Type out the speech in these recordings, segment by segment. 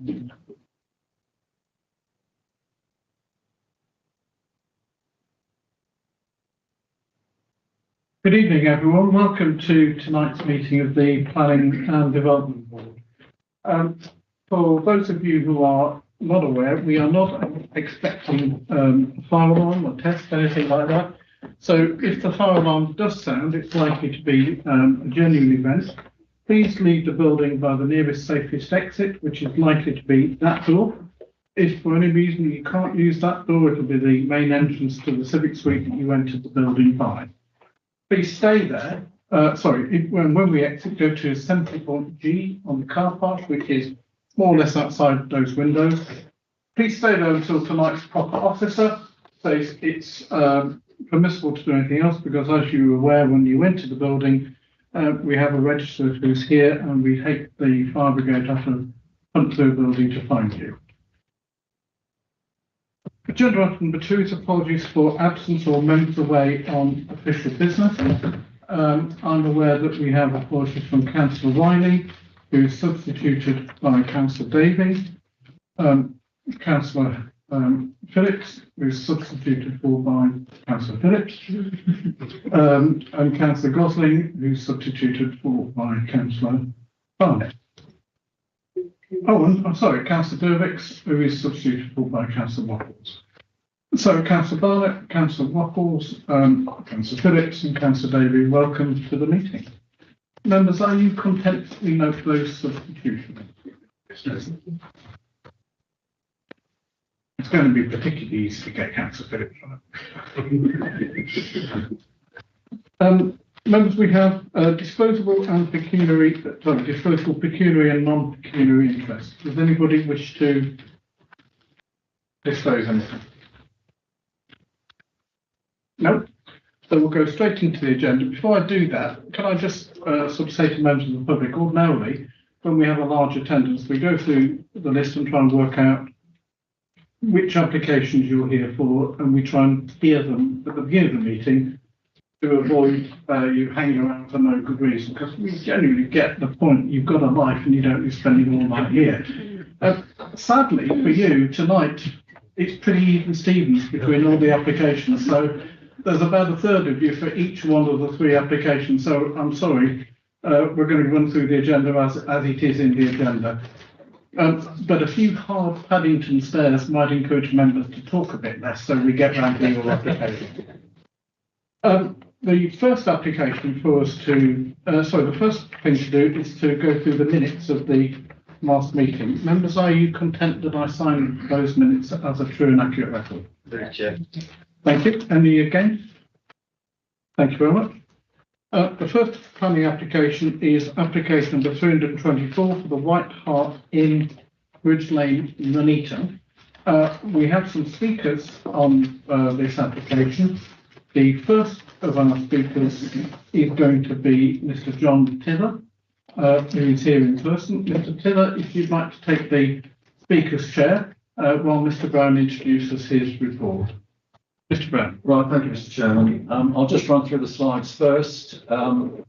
Good evening, everyone. Welcome to tonight's meeting of the Planning and Development Board. For those of you who are not aware, we are not expecting a fire alarm or test, anything like that. So if the fire alarm does sound, it's likely to be a genuine event. Please leave the building by the nearest safest exit, which is likely to be that door. If for any reason you can't use that door, it'll be the main entrance to the civic suite that you entered the building by. Please stay there. When we exit, go to 70.G on the car park, which is more or less outside those windows. Please stay there until tonight's proper officer says it's permissible to do anything else, because as you were aware when you enter the building, we have a register who's here, and we take the fire brigade have to hunt through the building to find you. Agenda item number 2 is apologies for absence or members away on official business. I'm aware that we have apologies from Councillor Riley, who is substituted by Councillor Davey, Councillor Phillips, who is substituted for by Councillor Phillips, and Councillor Gosling, who is substituted for by Councillor Barnett. Oh, and I'm sorry, Councillor Dervix, who is substituted for by Councillor Waffles. So, Councillor Barnett, Councillor Waffles, Councillor Phillips, and Councillor Davey, welcome to the meeting. Members, are you content to note those substitutions? It's going to be particularly easy to get Councillor Phillips on. Members, we have disposable pecuniary and non-pecuniary interests. Does anybody wish to dispose anything? No? So we'll go straight into the agenda. Before I do that, can I just sort of say to members of the public, ordinarily, when we have a large attendance, we go through the list and try and work out which applications you're here for, and we try and hear them at the beginning of the meeting to avoid you hanging around for no good reason, because we genuinely get the point. You've got a life and you don't be spending all night here. Sadly for you, tonight, it's pretty even Stevens between all the applications. So there's about a third of you for each one of the 3 applications. So I'm sorry, we're going to run through the agenda as it is in the agenda. But a few hard Paddington stares might encourage members to talk a bit less, so we get round to your application. The first application for us to, the first thing to do is to go through the minutes of the last meeting. Members, are you content that I sign those minutes as a true and accurate record? Thank you. Any against? Thank you very much. The first planning application is application number 324 for the White Hart Inn, Bridge Lane, Nuneaton. We have some speakers on this application. The first of our speakers is going to be Mr. John Tiller, who is here in person. Mr. Tiller, if you'd like to take the speaker's chair while Mr. Brown introduces his report. Mr. Brown. Right, thank you, Mr. Chairman. I'll just run through the slides first. An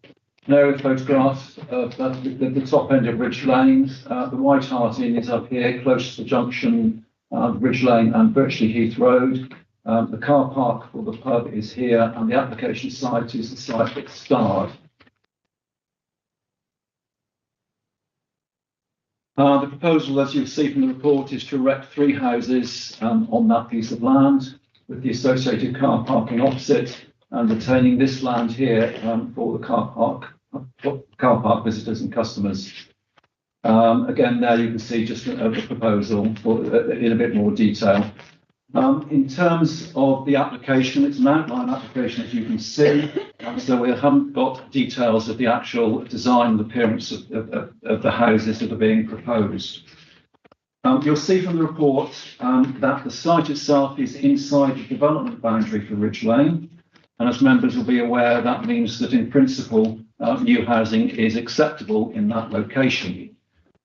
aerial photograph of the top end of Bridge Lane. The White Hart Inn is up here, close to the junction of Bridge Lane and virtually Heath Road. The car park for the pub is here, and the application site is the site that's starred. The proposal, as you'll see from the report, is to erect 3 houses on that piece of land, with the associated car parking opposite, and retaining this land here for the car park visitors and customers. Again, there you can see just the proposal in a bit more detail. In terms of the application, it's an outline application, as you can see, so we haven't got details of the actual design and appearance of the houses that are being proposed. You'll see from the report that the site itself is inside the development boundary for Ridge Lane, and as members will be aware, that means that in principle new housing is acceptable in that location.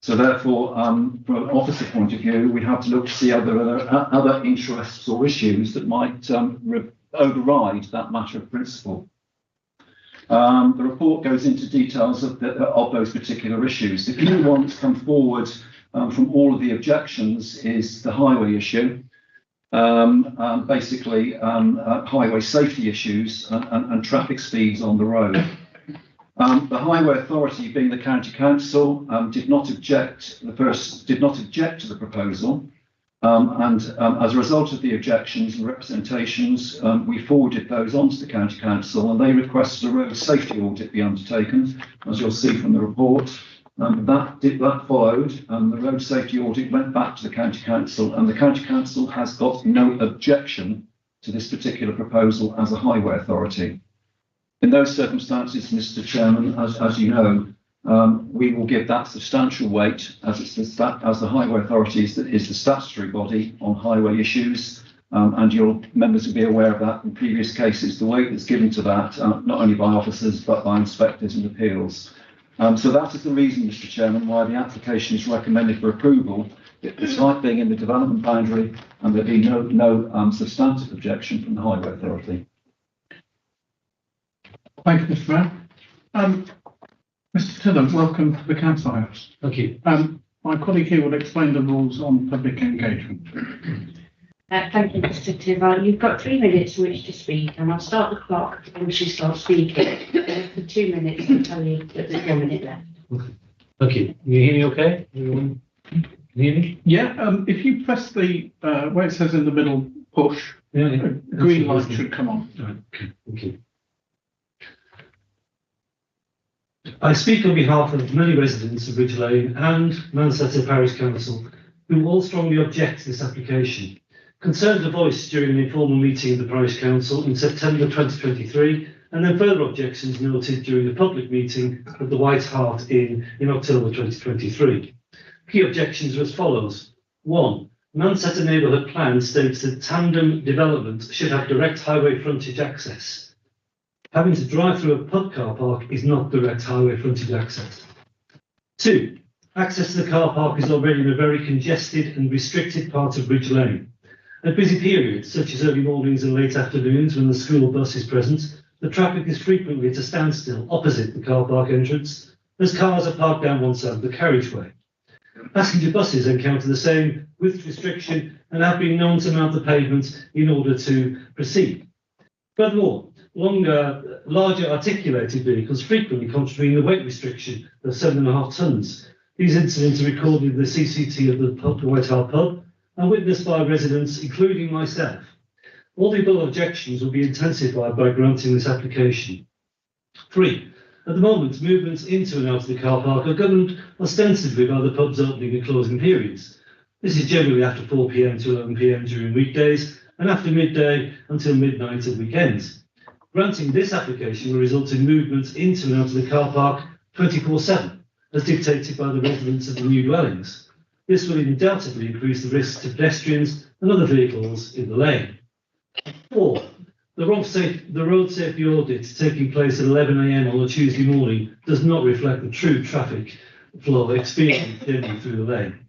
So therefore, from an officer point of view, we have to look to see other interests or issues that might override that matter of principle. The report goes into details of those particular issues. If you want to come forward from all of the objections is the highway issue. Basically, highway safety issues and traffic speeds on the road. The Highway Authority, being the County Council, did not object to the proposal, and as a result of the objections and representations, we forwarded those on to the County Council, and they requested a road safety audit be undertaken, as you'll see from the report. That followed, and the road safety audit went back to the County Council, and the County Council has got no objection to this particular proposal as a highway authority. In those circumstances, Mr. Chairman, as you know, we will give that substantial weight as the highway authority is the statutory body on highway issues, and your members will be aware of that in previous cases. The weight that's given to that, not only by officers but by inspectors and appeals. So that is the reason, Mr. Chairman, why the application is recommended for approval, despite being in the development boundary, and there be no substantive objection from the highway authority. Thank you, Mr. Mayor. Mr. Tiller, welcome to the Council House. Thank you. My colleague here will explain the rules on public engagement. Thank you, Mr. Tiver. You've got 3 minutes in which to speak, and I'll start the clock when she starts speaking. For 2 minutes, I'll tell you that there's 1 minute left. Thank you. Can you hear me okay? Everyone? Can you hear me? Yeah, if you press the, where it says in the middle, push, Yeah, a green light should come on. Right, okay, thank you. I speak on behalf of many residents of Ridge Lane and Manchester Parish Council who all strongly object to this application. Concerns are voiced during an informal meeting of the Parish Council in September 2023, and then further objections noted during a public meeting at the White Hart Inn in October 2023. Key objections are as follows. 1. Manchester Neighbourhood Plan states that tandem development should have direct highway frontage access. Having to drive through a pub car park is not direct highway frontage access. 2. Access to the car park is already in a very congested and restricted part of Ridge Lane. At busy periods, such as early mornings and late afternoons when the school bus is present, the traffic is frequently at a standstill opposite the car park entrance, as cars are parked down one side of the carriageway. Passenger buses encounter the same width restriction and have been known to mount the pavement in order to proceed. Furthermore, larger articulated vehicles frequently contravene the weight restriction of 7.5 tonnes. These incidents are recorded in the CCT of the White Hart pub and witnessed by residents, including myself. All the above objections will be intensified by granting this application. 3. At the moment, movements into and out of the car park are governed ostensibly by the pub's opening and closing periods. This is generally after 4 p.m. to 11 p.m. during weekdays and after midday until midnight at weekends. Granting this application will result in movements into and out of the car park 24/7, as dictated by the residents of the new dwellings. This will undoubtedly increase the risk to pedestrians and other vehicles in the lane. 4. The road safety audit taking place at 11 a.m. on a Tuesday morning does not reflect the true traffic flow experienced generally through the lane.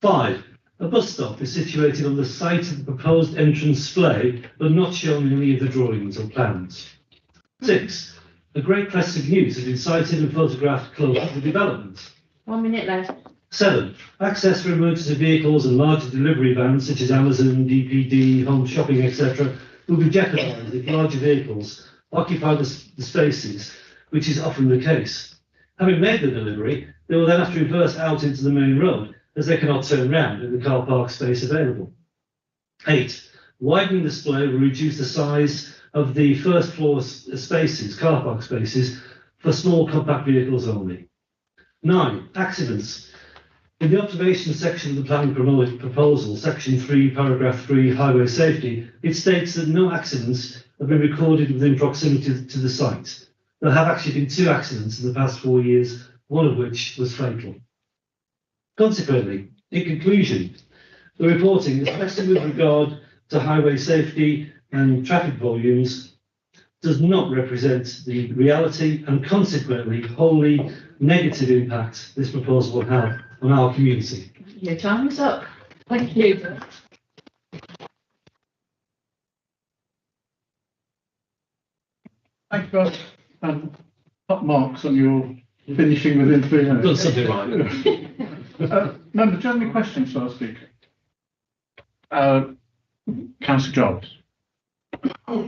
5. A bus stop is situated on the site of the proposed entrance splay, but not shown in any of the drawings or plans. 6. A great crested news has been sighted and photographed close to the development. 1 minute left. 7. Access for emergency vehicles and larger delivery vans such as Amazon, DPD, home shopping, etc. will be jeopardised if larger vehicles occupy the spaces, which is often the case. Having made the delivery, they will then have to reverse out into the main road, as they cannot turn round in the car park space available. 8. Widening the display will reduce the size of the first floor spaces, car park spaces, for small compact vehicles only. 9. Accidents. In the observation section of the planning proposal, section 3, paragraph 3, highway safety, it states that no accidents have been recorded within proximity to the site. There have actually been 2 accidents in the past 4 years, one of which was fatal. Consequently, in conclusion, the reporting, especially with regard to highway safety and traffic volumes, does not represent the reality and consequently wholly negative impact this proposal will have on our community. Your time is up. Thank you. Thank you both. Top marks on your finishing within 3 minutes. Done something right. Member, do you have any questions for our speaker? Councillor Jobs.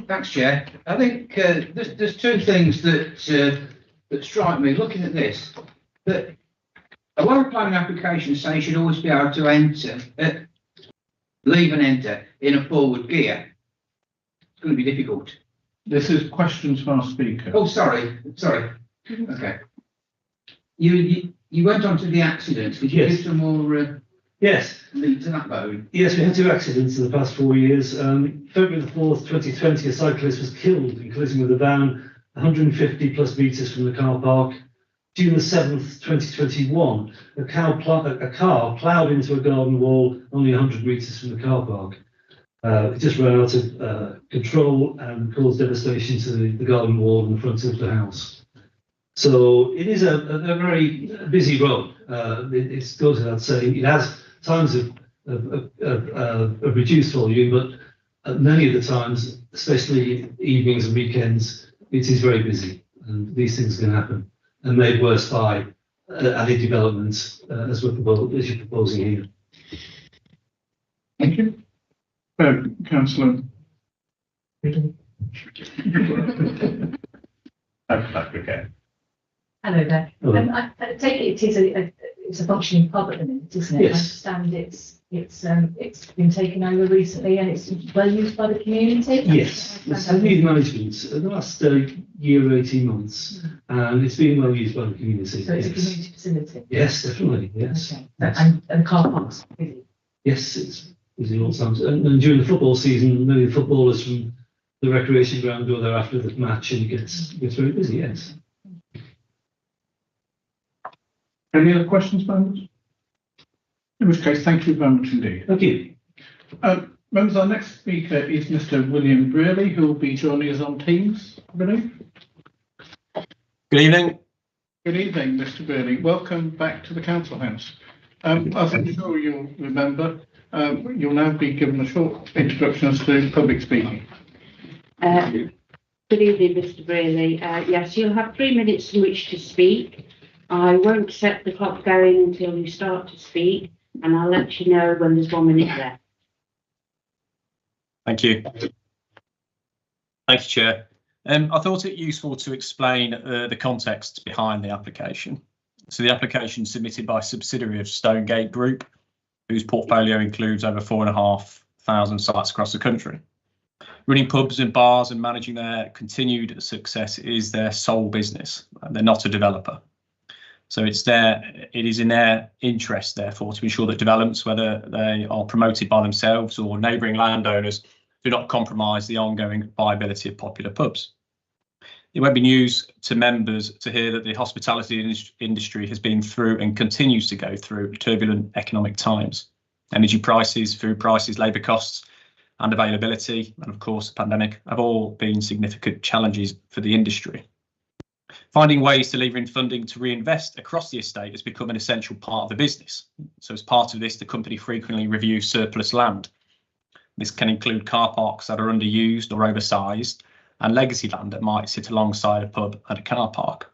Thanks, Chair. I think there's two things that strike me looking at this. That a lot of planning applications say you should always be able to enter, leave and enter in a forward gear. It's going to be difficult. This is questions for our speaker. Oh, sorry. Okay. You went on to the accidents. Could you Yes. give some more Yes. meat to that bone? Yes, we had 2 accidents in the past 4 years. February the 4th, 2020, a cyclist was killed in collision with a van 150 plus metres from the car park. June the 7th, 2021, a car ploughed into a garden wall only 100 metres from the car park. It just ran out of control and caused devastation to the garden wall in front of the house. So it is a very busy road. It goes without saying. It has times of reduced volume, but many of the times, especially evenings and weekends, it is very busy, and these things can happen, and made worse by added development as you're proposing here. Thank you. Councillor. Okay. Hello there. Hello. I take it it's a functioning pub at the minute, isn't it? Yes. I understand it's been taken over recently and it's well used by the community. Yes, it's had new management the last year or 18 months, and it's been well used by the community. So it's a Yes. community facility. Yes, definitely. Yes. Okay. Yes. And the car parks busy. Yes, it's busy all times. And during the football season, many of the footballers from the recreation ground go there after the match, and it gets very busy. Yes. Any other questions, members? In which case, thank you very much indeed. Thank you. Members, our next speaker is Mr. William Brearley, who will be joining us on Teams, I believe. Good evening. Good evening, Mr. Brearley. Welcome back to the Council House. As I'm sure you'll remember, you'll now be given a short introduction as to public speaking. Good evening, Mr. Brearley. Yes, you'll have 3 minutes in which to speak. I won't set the clock going until you start to speak, and I'll let you know when there's 1 minute left. Thank you. Thank you, Chair. I thought it useful to explain the context behind the application. So the application submitted by a subsidiary of Stonegate Group, whose portfolio includes over 4,500 sites across the country. Running pubs and bars and managing their continued success is their sole business. They're not a developer. So it is in their interest, therefore, to ensure that developments, whether they are promoted by themselves or neighbouring landowners, do not compromise the ongoing viability of popular pubs. It won't be news to members to hear that the hospitality industry has been through and continues to go through turbulent economic times. Energy prices, food prices, labour costs and availability, and of course the pandemic, have all been significant challenges for the industry. Finding ways to lever in funding to reinvest across the estate has become an essential part of the business. So as part of this, the company frequently reviews surplus land. This can include car parks that are underused or oversized, and legacy land that might sit alongside a pub and a car park.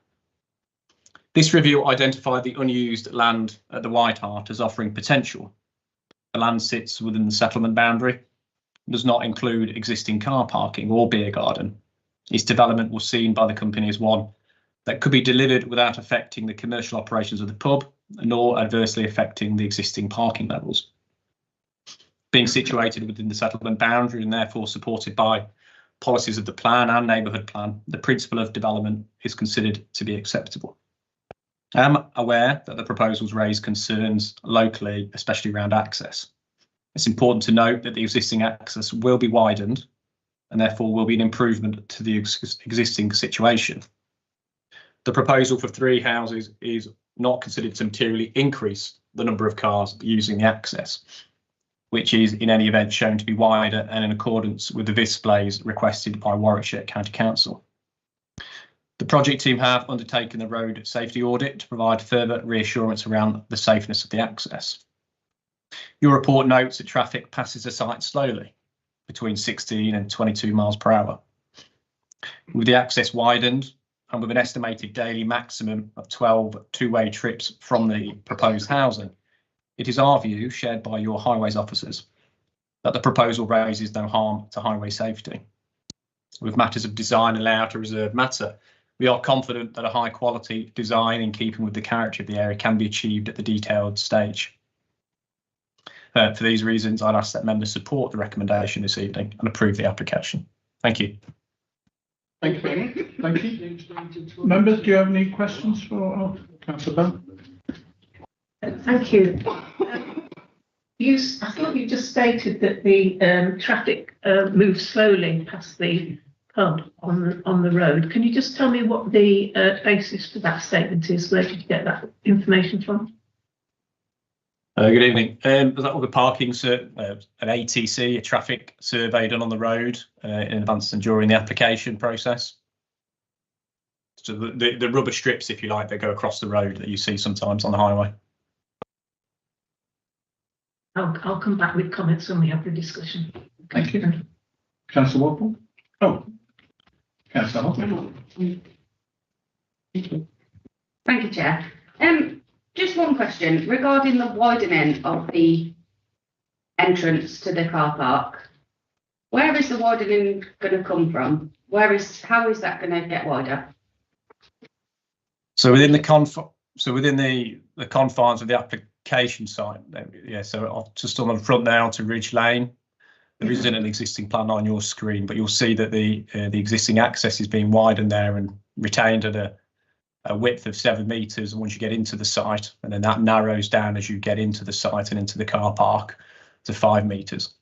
This review identified the unused land at the White Hart as offering potential. The land sits within the settlement boundary, does not include existing car parking or beer garden. Its development was seen by the company as one that could be delivered without affecting the commercial operations of the pub, nor adversely affecting the existing parking levels. Being situated within the settlement boundary and therefore supported by policies of the plan and neighbourhood plan, the principle of development is considered to be acceptable. I am aware that the proposals raise concerns locally, especially around access. It's important to note that the existing access will be widened and therefore will be an improvement to the existing situation. The proposal for 3 houses is not considered to materially increase the number of cars using the access, which is in any event shown to be wider and in accordance with the displays requested by Warwickshire County Council. The project team have undertaken the road safety audit to provide further reassurance around the safeness of the access. Your report notes that traffic passes the site slowly, between 16 and 22 miles per hour. With the access widened and with an estimated daily maximum of 12 two-way trips from the proposed housing, it is our view, shared by your highways officers, that the proposal raises no harm to highway safety. With matters of design and layout a reserved matter, we are confident that a high quality design in keeping with the character of the area can be achieved at the detailed stage. For these reasons, I'd ask that members support the recommendation this evening and approve the application. Thank you. Thank you very much. Thank you. Members, do you have any questions for Councillor Bell? Thank you. I thought you just stated that the traffic moves slowly past the pub on the road. Can you just tell me what the basis for that statement is? Where did you get that information from? Good evening. Was that all the parking, an ATC, a traffic survey done on the road in advance and during the application process? So the rubber strips, if you like, that go across the road that you see sometimes on the highway. I'll come back with comments when we have the discussion. Thank you. Councillor Walpole? Oh, Councillor Walpole. Thank you, Chair. Just one question regarding the widening of the entrance to the car park. Where is the widening going to come from? How is that going to get wider? So within the confines of the application site, yeah. So just on the front there onto Ridge Lane, there isn't an existing plan on your screen, but you'll see that the existing access is being widened there and retained at a width of 7 metres once you get into the site, and then that narrows down as you get into the site and into the car park to 5 metres.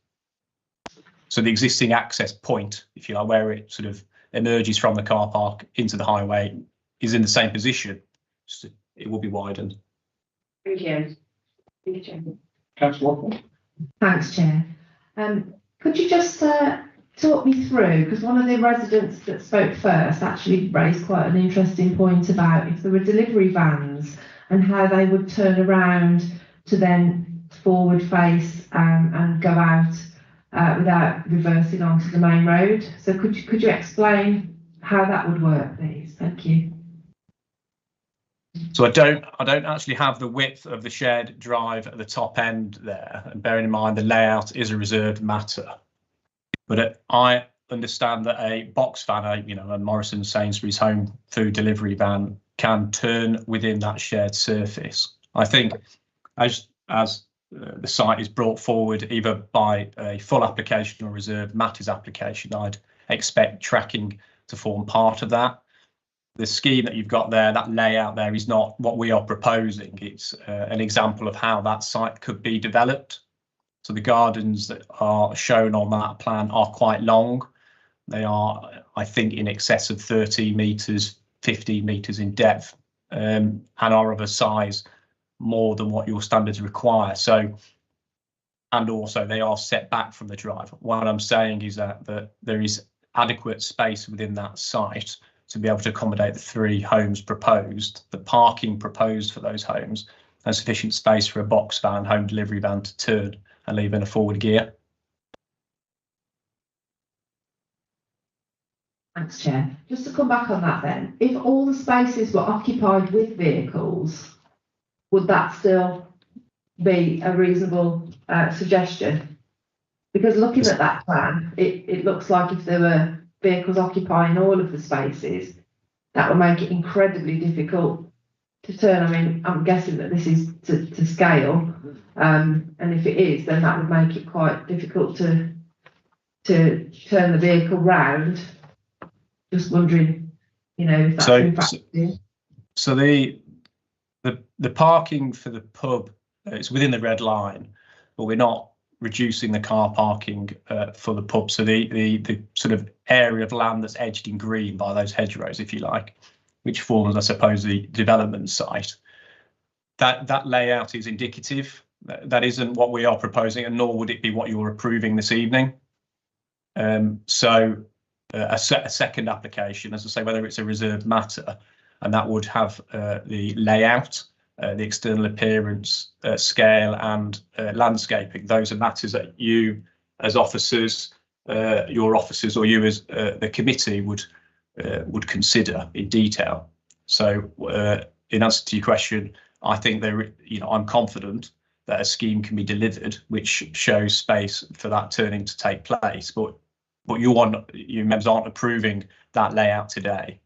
So the existing access point, if you like, where it sort of emerges from the car park into the highway, is in the same position. So it will be widened. Thank you. Thank you, Chair. Councillor Walpole? Thanks, Chair. Could you just talk me through, because one of the residents that spoke first actually raised quite an interesting point about if there were delivery vans and how they would turn around to then forward face and go out without reversing onto the main road. So could you explain how that would work, please? Thank you. So I don't actually have the width of the shared drive at the top end there, and bearing in mind the layout is a reserved matter. But I understand that a box van, a Morrison Sainsbury's home food delivery van, can turn within that shared surface. I think as the site is brought forward either by a full application or reserved matters application, I'd expect tracking to form part of that. The scheme that you've got there, that layout there, is not what we are proposing. It's an example of how that site could be developed. So the gardens that are shown on that plan are quite long. They are, I think, in excess of 30 metres, 15 metres in depth, and are of a size more than what your standards require. So, and also they are set back from the drive. What I'm saying is that there is adequate space within that site to be able to accommodate the 3 homes proposed, the parking proposed for those homes, and sufficient space for a box van, home delivery van to turn and leave in a forward gear. Thanks, Chair. Just to come back on that then, if all the spaces were occupied with vehicles, would that still be a reasonable suggestion? Because looking at that plan, it looks like if there were vehicles occupying all of the spaces, that would make it incredibly difficult to turn. I mean, I'm guessing that this is to scale, and if it is, then that would make it quite difficult to turn the vehicle round. Just wondering, if that's in fact. So the parking for the pub, it's within the red line, but we're not reducing the car parking for the pub. So the sort of area of land that's edged in green by those hedgerows, if you like, which forms, I suppose, the development site, that layout is indicative. That isn't what we are proposing, and nor would it be what you're approving this evening. So a second application, as I say, whether it's a reserved matter, and that would have the layout, the external appearance, scale and landscaping. Those are matters that you as officers, your officers, or you as the committee would would consider in detail. So in answer to your question, I think I'm confident that a scheme can be delivered which shows space for that turning to take place, but you members aren't approving that layout today,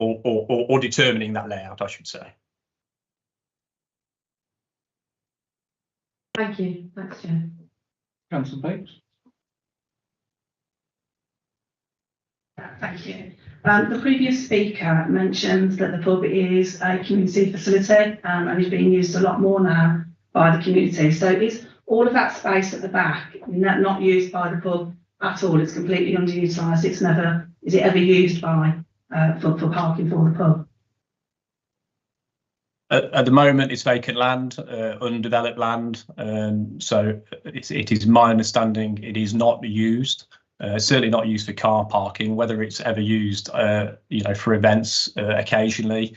or determining that layout, I should say. Thank you. Thanks, Chair. Councillor Bates. Thank you. The previous speaker mentioned that the pub is a community facility and is being used a lot more now by the community. So is all of that space at the back not used by the pub at all? It's completely underutilised. Is it ever used by for parking for the pub? At the moment, it's vacant land, undeveloped land. So it is my understanding it is not used. Certainly not used for car parking. Whether it's ever used, for events occasionally,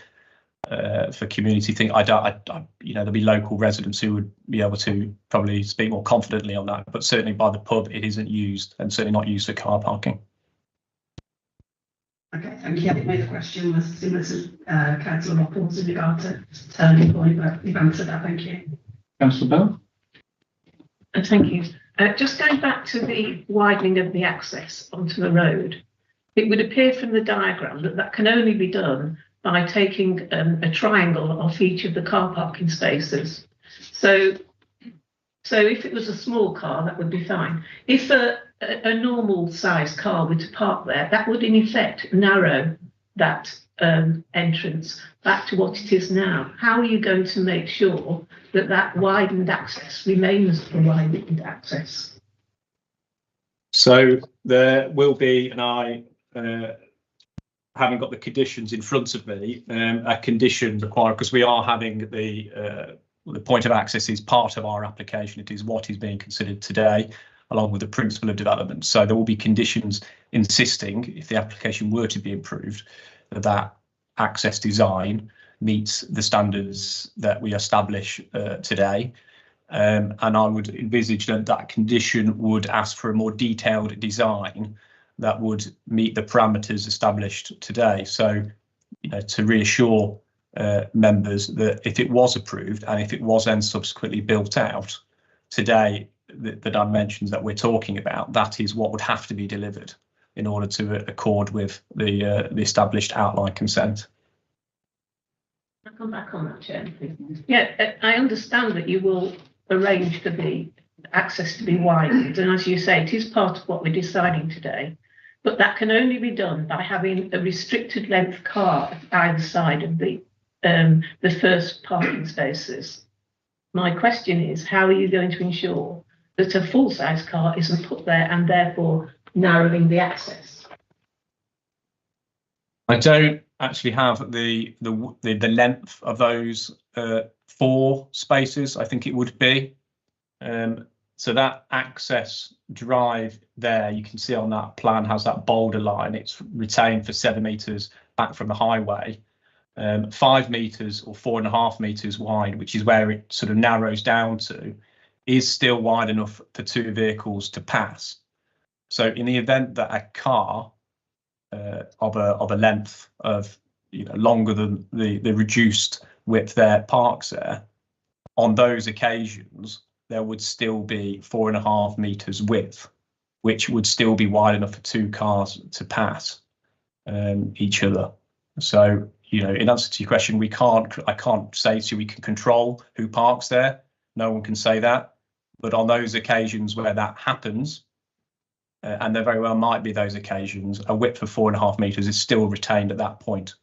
for community thing, there'll be local residents who would be able to probably speak more confidently on that. But certainly by the pub, it isn't used, and certainly not used for car parking. Okay, thank you. I think my other question was similar to Councillor Ropples in regard to turning point, but you've answered that. Thank you. Councillor Bell. Thank you. Just going back to the widening of the access onto the road, it would appear from the diagram that can only be done by taking a triangle off each of the car parking spaces. So if it was a small car, that would be fine. If a normal size car were to park there, that would in effect narrow that entrance back to what it is now. How are you going to make sure that widened access remains a widened access? So there will be, and I haven't got the conditions in front of me, a condition required, because we are having the point of access is part of our application. It is what is being considered today, along with the principle of development. So there will be conditions insisting, if the application were to be approved, that access design meets the standards that we establish today. And I would envisage that condition would ask for a more detailed design that would meet the parameters established today. So, to reassure members that if it was approved and if it was then subsequently built out today, the dimensions that we're talking about, that is what would have to be delivered in order to accord with the established outline consent. I'll come back on that, Chair. Yeah, I understand that you will arrange for the access to be widened, and as you say, it is part of what we're deciding today, but that can only be done by having a restricted length car at either side of the first parking spaces. My question is, how are you going to ensure that a full-size car isn't put there and therefore narrowing the access? I don't actually have the length of those 4 spaces. I think it would be. So that access drive there, you can see on that plan, has that boulder line. It's retained for 7 metres back from the highway. 5 metres or 4.5 metres wide, which is where it sort of narrows down to, is still wide enough for 2 vehicles to pass. So in the event that a car of a length of longer than the reduced width there parks there, on those occasions there would still be 4.5 metres width, which would still be wide enough for 2 cars to pass each other. So in answer to your question, I can't say to you we can control who parks there. No one can say that. But on those occasions where that happens, and there very well might be those occasions, a width of 4.5 metres is still retained at that point.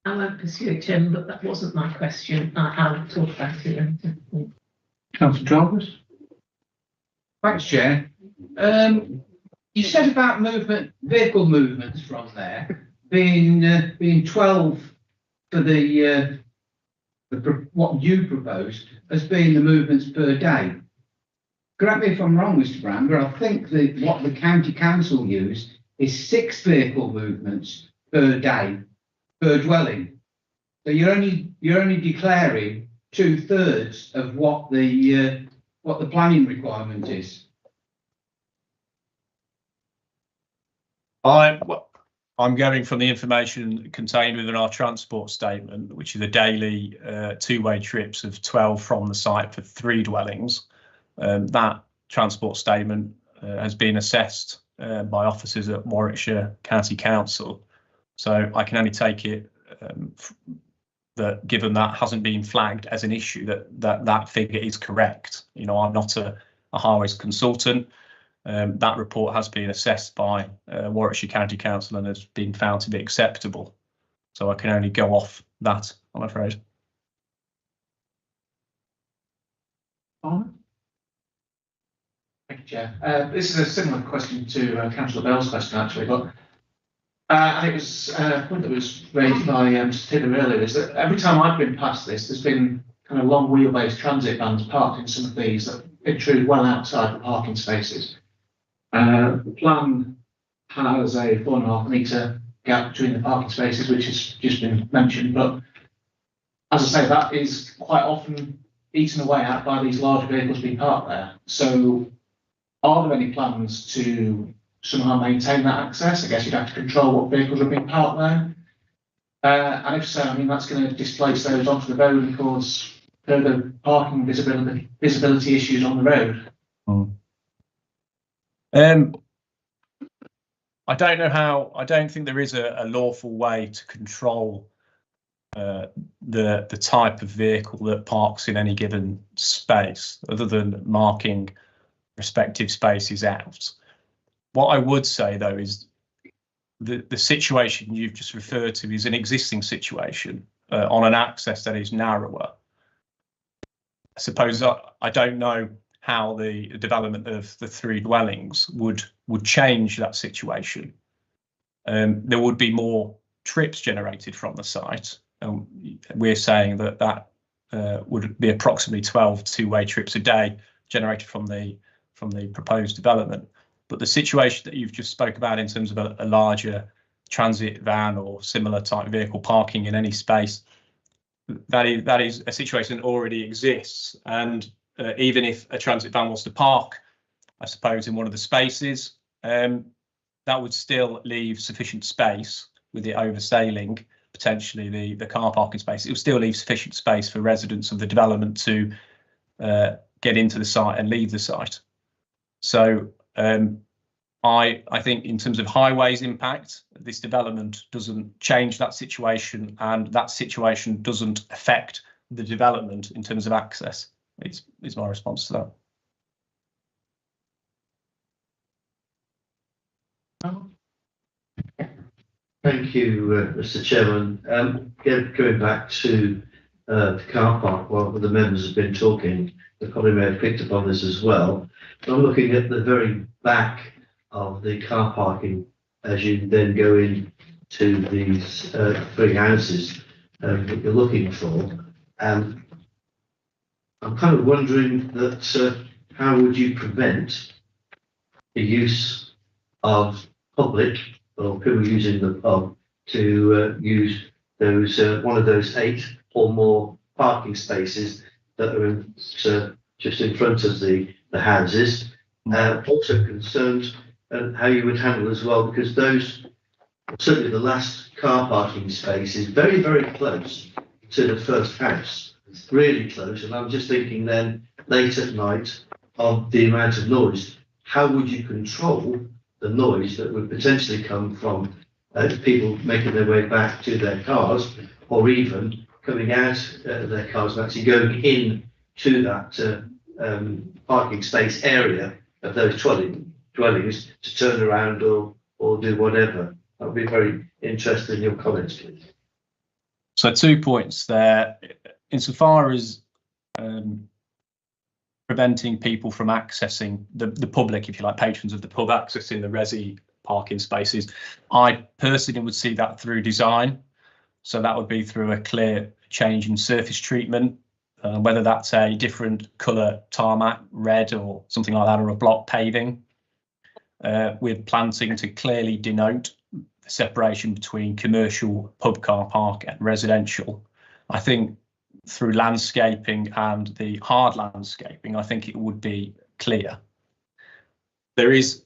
I won't pursue it, Jim, but that wasn't my question. I'll talk about it later. Councillor Jarvis. Thanks, Chair. You said about vehicle movements from there being 12 for what you proposed as being the movements per day. Correct me if I'm wrong, Mr. Brown, but I think that what the county council used is 6 vehicle movements per day per dwelling. So you're only declaring 2/3 of what the planning requirement is. I'm going from the information contained within our transport statement, which is a daily two-way trips of 12 from the site for 3 dwellings. That transport statement has been assessed by officers at Warwickshire County Council. So I can only take it that given that hasn't been flagged as an issue, that figure is correct. You know, I'm not a highways consultant. That report has been assessed by Warwickshire County Council and has been found to be acceptable. So I can only go off that, I'm afraid. Thank you, Chair. This is a similar question to Councillor Bell's question, actually, but and it was a point that was raised by Mr. Tibbin earlier, is that every time I've been past this, there's been kind of long wheelbase transit vans parked in some of these that intrude well outside the parking spaces. The plan has a 4.5 metre gap between the parking spaces, which has just been mentioned, but as I say, that is quite often eaten away at by these large vehicles being parked there. So are there any plans to somehow maintain that access? I guess you'd have to control what vehicles are being parked there. And if so, I mean, that's going to displace those onto the road and cause further parking visibility issues on the road. I don't know how. I don't think there is a lawful way to control the type of vehicle that parks in any given space, other than marking respective spaces out. What I would say, though, is the situation you've just referred to is an existing situation on an access that is narrower. I suppose I don't know how the development of the 3 dwellings would change that situation. There would be more trips generated from the site. We're saying that would be approximately 12 two-way trips a day generated from the proposed development. But the situation that you've just spoke about in terms of a larger transit van or similar type vehicle parking in any space, that is a situation that already exists. And even if a transit van was to park, I suppose, in one of the spaces, that would still leave sufficient space with it oversailing potentially the car parking space. It would still leave sufficient space for residents of the development to get into the site and leave the site. So I think in terms of highways impact, this development doesn't change that situation, and that situation doesn't affect the development in terms of access. Is my response to that. Thank you, Mr. Chairman. Going back to the car park, while the members have been talking, they probably may have picked up on this as well. I'm looking at the very back of the car parking as you then go in to these 3 houses that you're looking for. I'm kind of wondering that how would you prevent the use of public or people using the pub to use those one of those 8 or more parking spaces that are just in front of the houses? Also concerned how you would handle as well, because those, certainly the last car parking space is very, very close to the first house, really close. And I'm just thinking then late at night of the amount of noise. How would you control the noise that would potentially come from people making their way back to their cars, or even coming out of their cars and actually going in to that parking space area of those dwellings to turn around or do whatever? I'd be very interested in your comments, please. So 2 points there. Insofar as preventing people from accessing the public, if you like, patrons of the pub accessing the resi parking spaces, I personally would see that through design. So that would be through a clear change in surface treatment, whether that's a different colour tarmac, red or something like that, or a block paving, with planting to clearly denote the separation between commercial pub car park and residential. I think through landscaping and the hard landscaping, I think it would be clear. There is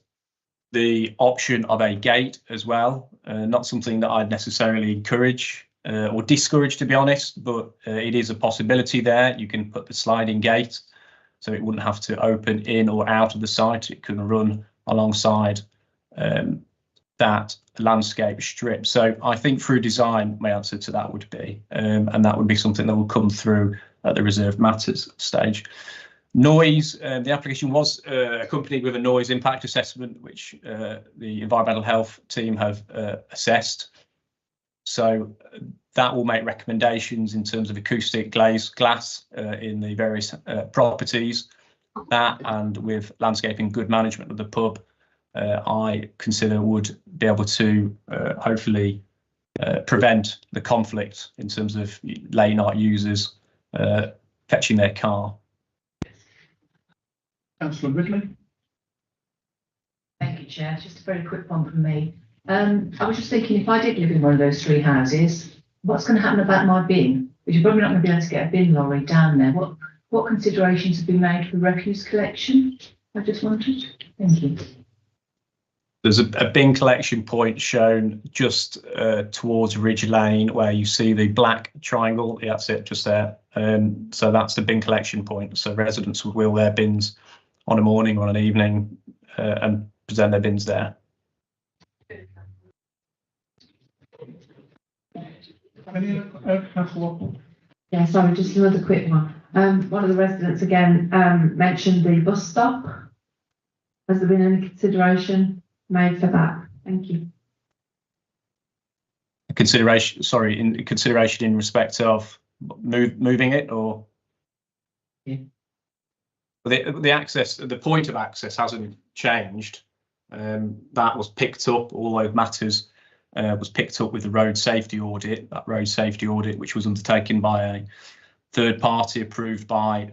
the option of a gate as well. Not something that I'd necessarily encourage or discourage, to be honest, but it is a possibility there. You can put the sliding gate, so it wouldn't have to open in or out of the site. It can run alongside that landscape strip. So I think through design, my answer to that would be, and that would be something that will come through at the reserved matters stage. Noise, the application was accompanied with a noise impact assessment, which the environmental health team have assessed. So that will make recommendations in terms of acoustic glass in the various properties. That, and with landscaping good management of the pub, I consider would be able to hopefully prevent the conflict in terms of late night users fetching their car. Councillor Ridley. Thank you, Chair. Just a very quick one from me. I was just thinking, if I did live in one of those 3 houses, what's going to happen about my bin? Because you're probably not going to be able to get a bin lorry down there. What considerations have been made for refuse collection? I just wondered. Thank you. There's a bin collection point shown just towards Ridge Lane, where you see the black triangle. Yeah, that's it, just there. So that's the bin collection point. So residents would wheel their bins on a morning or an evening and present their bins there. Yeah, sorry, just another quick one. One of the residents again mentioned the bus stop. Has there been any consideration made for that? Thank you. Consideration, sorry, in consideration in respect of moving it, or? Yeah. The access, the point of access hasn't changed. That was picked up, all those matters was picked up with the road safety audit, that road safety audit, which was undertaken by a third party approved by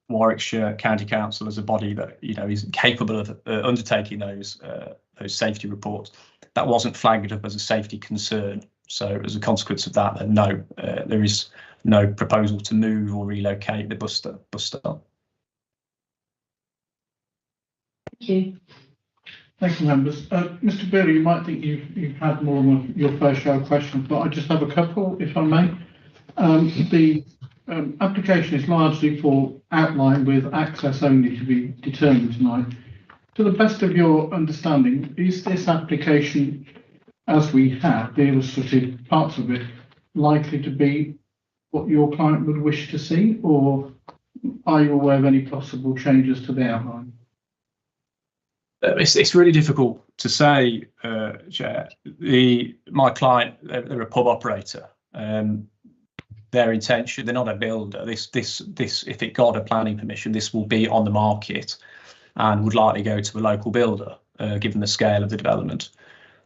Warwickshire County Council as a body that, you know, is capable of undertaking those safety reports. That wasn't flagged up as a safety concern. So as a consequence of that, then no, there is no proposal to move or relocate the bus stop. Thank you. Thank you, members. Mr. Beery, you might think you've had more than your fair share of questions, but I just have a couple, if I may. The application is largely for outline with access only to be determined tonight. To the best of your understanding, is this application, as we have, the illustrative parts of it, likely to be what your client would wish to see, or are you aware of any possible changes to the outline? It's really difficult to say, Chair. My client, they're a pub operator. Their intention, they're not a builder. This, if it got a planning permission, this will be on the market and would likely go to a local builder, given the scale of the development.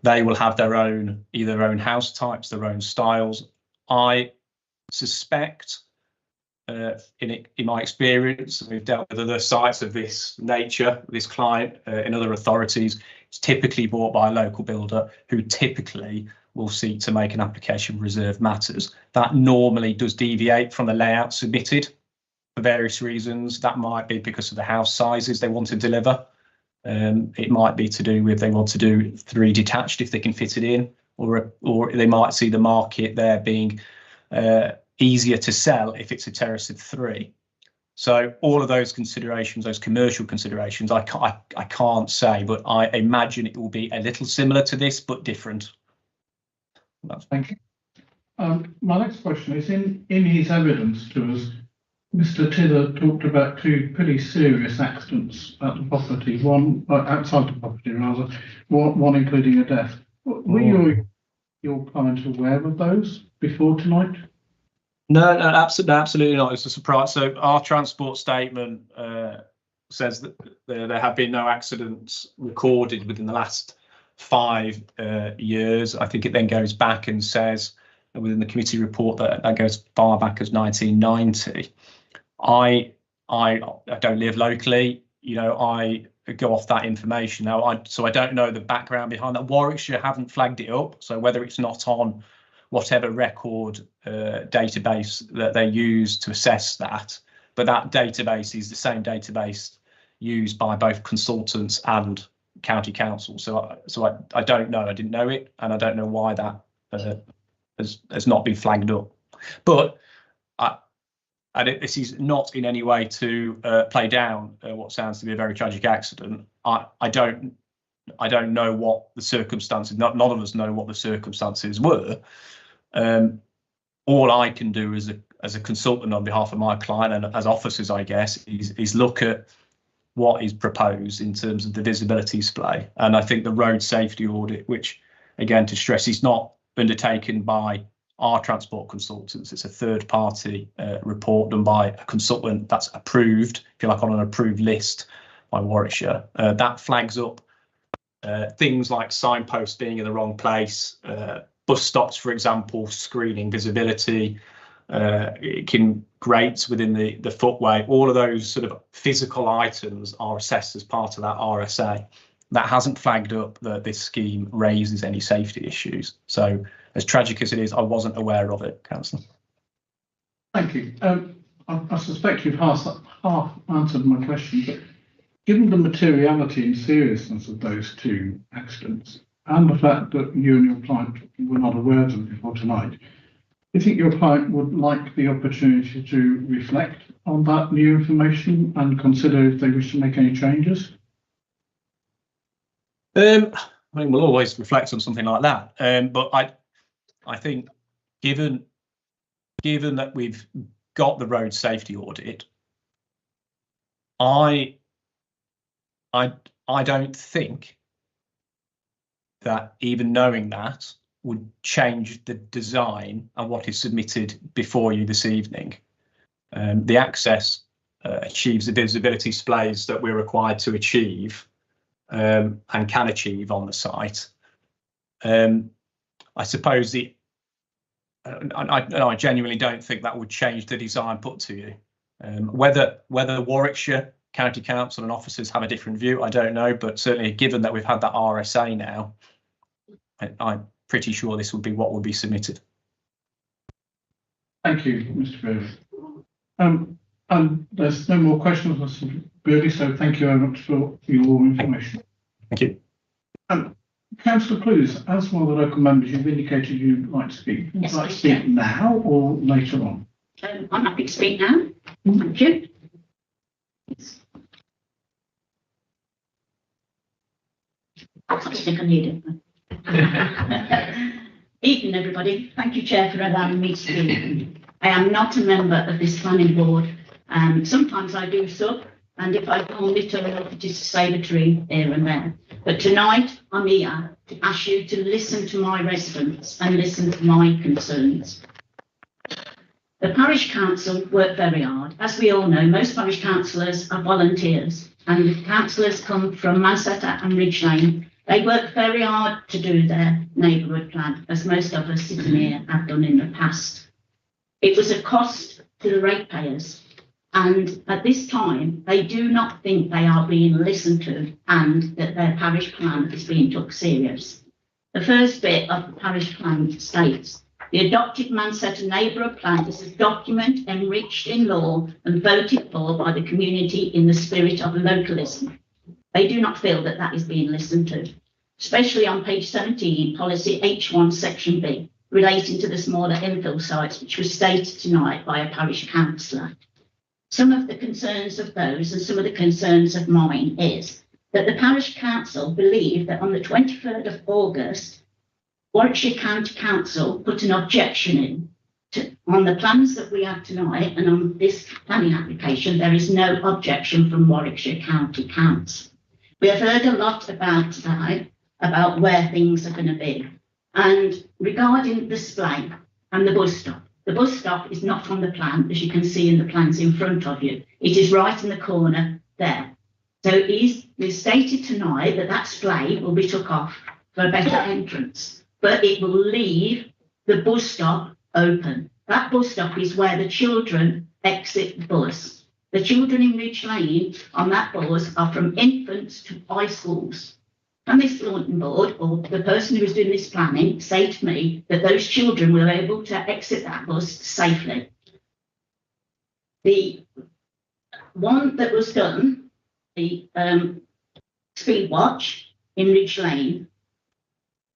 They will have their own, either their own house types, their own styles. I suspect, in my experience, we've dealt with other sites of this nature, this client in other authorities, it's typically bought by a local builder who typically will seek to make an application reserved matters. That normally does deviate from the layout submitted for various reasons. That might be because of the house sizes they want to deliver. It might be to do with they want to do 3 detached if they can fit it in, or they might see the market there being easier to sell if it's a terrace of 3. So all of those considerations, those commercial considerations, I can't say, but I imagine it will be a little similar to this, but different. Thank you. My next question is, in his evidence to us, Mr. Tiller talked about 2 pretty serious accidents at the property, one outside the property rather, one including a death. Were your client aware of those before tonight? No, absolutely not. It's a surprise. So our transport statement says that there have been no accidents recorded within the last 5 years. I think it then goes back and says within the committee report that goes far back as 1990. I don't live locally, you know, I go off that information now. So I don't know the background behind that. Warwickshire haven't flagged it up, so whether it's not on whatever record database that they use to assess that, but that database is the same database used by both consultants and county council. So I don't know. I didn't know it, and I don't know why that has not been flagged up. But this is not in any way to play down what sounds to be a very tragic accident. I don't know what the circumstances. None of us know what the circumstances were. All I can do as a consultant on behalf of my client and as officers, I guess, is look at what is proposed in terms of the visibility display. And I think the road safety audit, which again to stress is not undertaken by our transport consultants, it's a third party report done by a consultant that's approved, if you like, on an approved list by Warwickshire. That flags up things like signposts being in the wrong place, bus stops, for example, screening visibility, grates within the footway. All of those sort of physical items are assessed as part of that RSA. That hasn't flagged up that this scheme raises any safety issues. So as tragic as it is, I wasn't aware of it, Councillor. Thank you. I suspect you've half answered my question, but given the materiality and seriousness of those two accidents and the fact that you and your client were not aware of them before tonight, do you think your client would like the opportunity to reflect on that new information and consider if they wish to make any changes? I mean, we'll always reflect on something like that. But I think given that we've got the road safety audit, I don't think that even knowing that would change the design and what is submitted before you this evening. The access achieves the visibility displays that we're required to achieve and can achieve on the site. I suppose I genuinely don't think that would change the design put to you. Whether Warwickshire County Council and officers have a different view, I don't know, but certainly given that we've had that RSA now, I'm pretty sure this would be what would be submitted. Thank you, Mr. Burley. And there's no more questions, Mr. Burley, so thank you very much for your information. Thank you. Councillor Clues, as one of the local members, you've indicated you'd like to speak. Would you like to speak now or later on? I'm happy to speak now. Thank you. I think I need it. Evening, everybody. Thank you, Chair, for allowing me to speak. I am not a member of this planning board. Sometimes I do so, and if I only turn up, it is to save a tree here and there. But tonight, I'm here to ask you to listen to my residents and listen to my concerns. The parish council work very hard. As we all know, most parish councillors are volunteers, and the councillors come from Manchester and Ridge Lane. They work very hard to do their neighbourhood plan, as most of us sitting here have done in the past. It was a cost to the ratepayers, and at this time, they do not think they are being listened to and that their parish plan is being took serious. The first bit of the parish plan states, the adopted Manchester neighbourhood plan is a document enriched in law and voted for by the community in the spirit of localism. They do not feel that that is being listened to, especially on page 17, policy H1 section B, relating to the smaller infill sites, which was stated tonight by a parish councillor. Some of the concerns of those and some of the concerns of mine is that the parish council believe that on the 23rd of August, Warwickshire County Council put an objection in on the plans that we have tonight, and on this planning application, there is no objection from Warwickshire County Council. We have heard a lot about tonight about where things are going to be. And regarding the display and the bus stop is not on the plan, as you can see in the plans in front of you. It is right in the corner there. So it is stated tonight that that display will be took off for a better entrance, but it will leave the bus stop open. That bus stop is where the children exit the bus. The children in Ridge Lane on that bus are from infants to high schools. And this Thornton board, or the person who is doing this planning, say to me that those children will be able to exit that bus safely. The one that was done, the speed watch in Ridge Lane,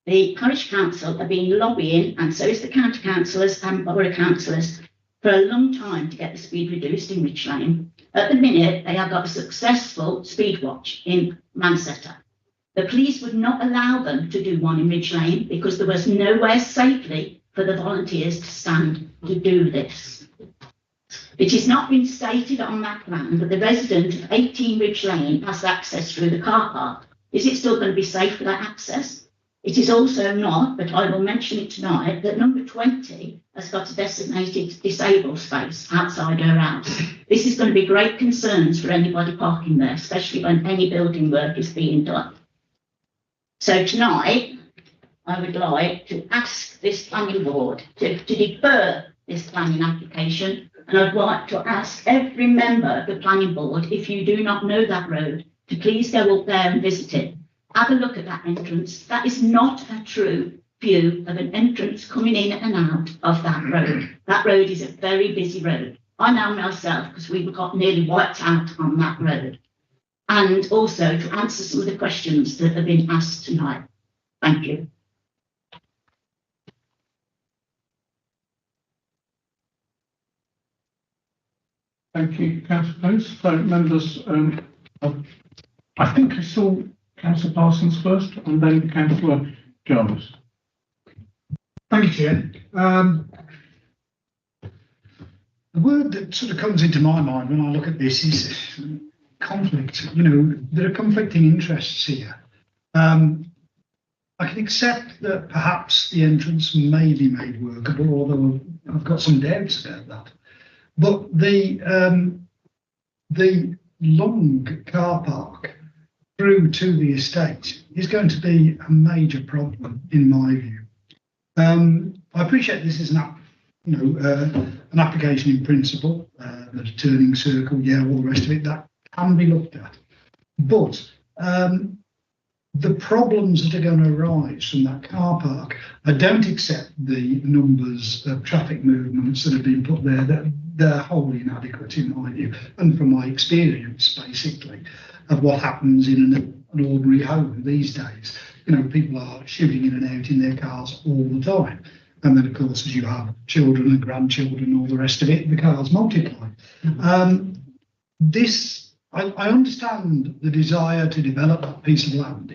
the parish council have been lobbying, and so is the county councillors and borough councillors, for a long time to get the speed reduced in Ridge Lane. At the minute, they have got a successful speed watch in Manchester. The police would not allow them to do one in Ridge Lane because there was nowhere safely for the volunteers to stand to do this. It has not been stated on that plan, but the resident of 18 Ridge Lane has access through the car park. Is it still going to be safe for that access? It is also not, but I will mention it tonight, that number 20 has got a designated disabled space outside her house. This is going to be great concerns for anybody parking there, especially when any building work is being done. So tonight, I would like to ask this planning board to defer this planning application, and I'd like to ask every member of the planning board, if you do not know that road, to please go up there and visit it. Have a look at that entrance. That is not a true view of an entrance coming in and out of that road. That road is a very busy road. I know myself because we got nearly wiped out on that road. And also to answer some of the questions that have been asked tonight. Thank you. Thank you, Councillor Post. So members, I think I saw Councillor Parsons first and then Councillor Jarvis. Thank you, Chair. The word that sort of comes into my mind when I look at this is conflict. You know, there are conflicting interests here. I can accept that perhaps the entrance may be made workable, although I've got some doubts about that. But the long car park through to the estate is going to be a major problem in my view. I appreciate this is an application in principle, the turning circle, yeah, all the rest of it, that can be looked at. But the problems that are going to arise from that car park, I don't accept the numbers of traffic movements that have been put there, that they're wholly inadequate in my view, and from my experience, basically, of what happens in an ordinary home these days. You know, people are shooting in and out in their cars all the time. And then, of course, as you have children and grandchildren and all the rest of it, the cars multiply. I understand the desire to develop that piece of land.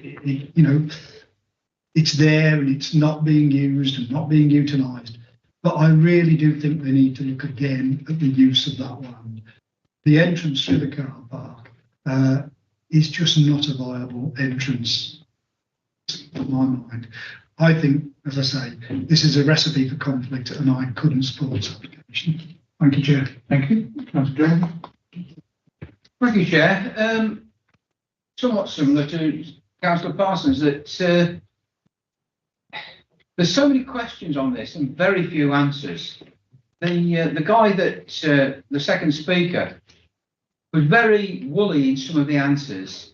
It's there and it's not being used and not being utilised. But I really do think they need to look again at the use of that land. The entrance to the car park is just not a viable entrance, in my mind. I think, as I say, this is a recipe for conflict and I couldn't support this application. Thank you, Chair. Thank you. Councillor Jones. Thank you, Chair. Somewhat similar to Councillor Parsons, that there's so many questions on this and very few answers. The guy that, the second speaker, was very woolly in some of the answers.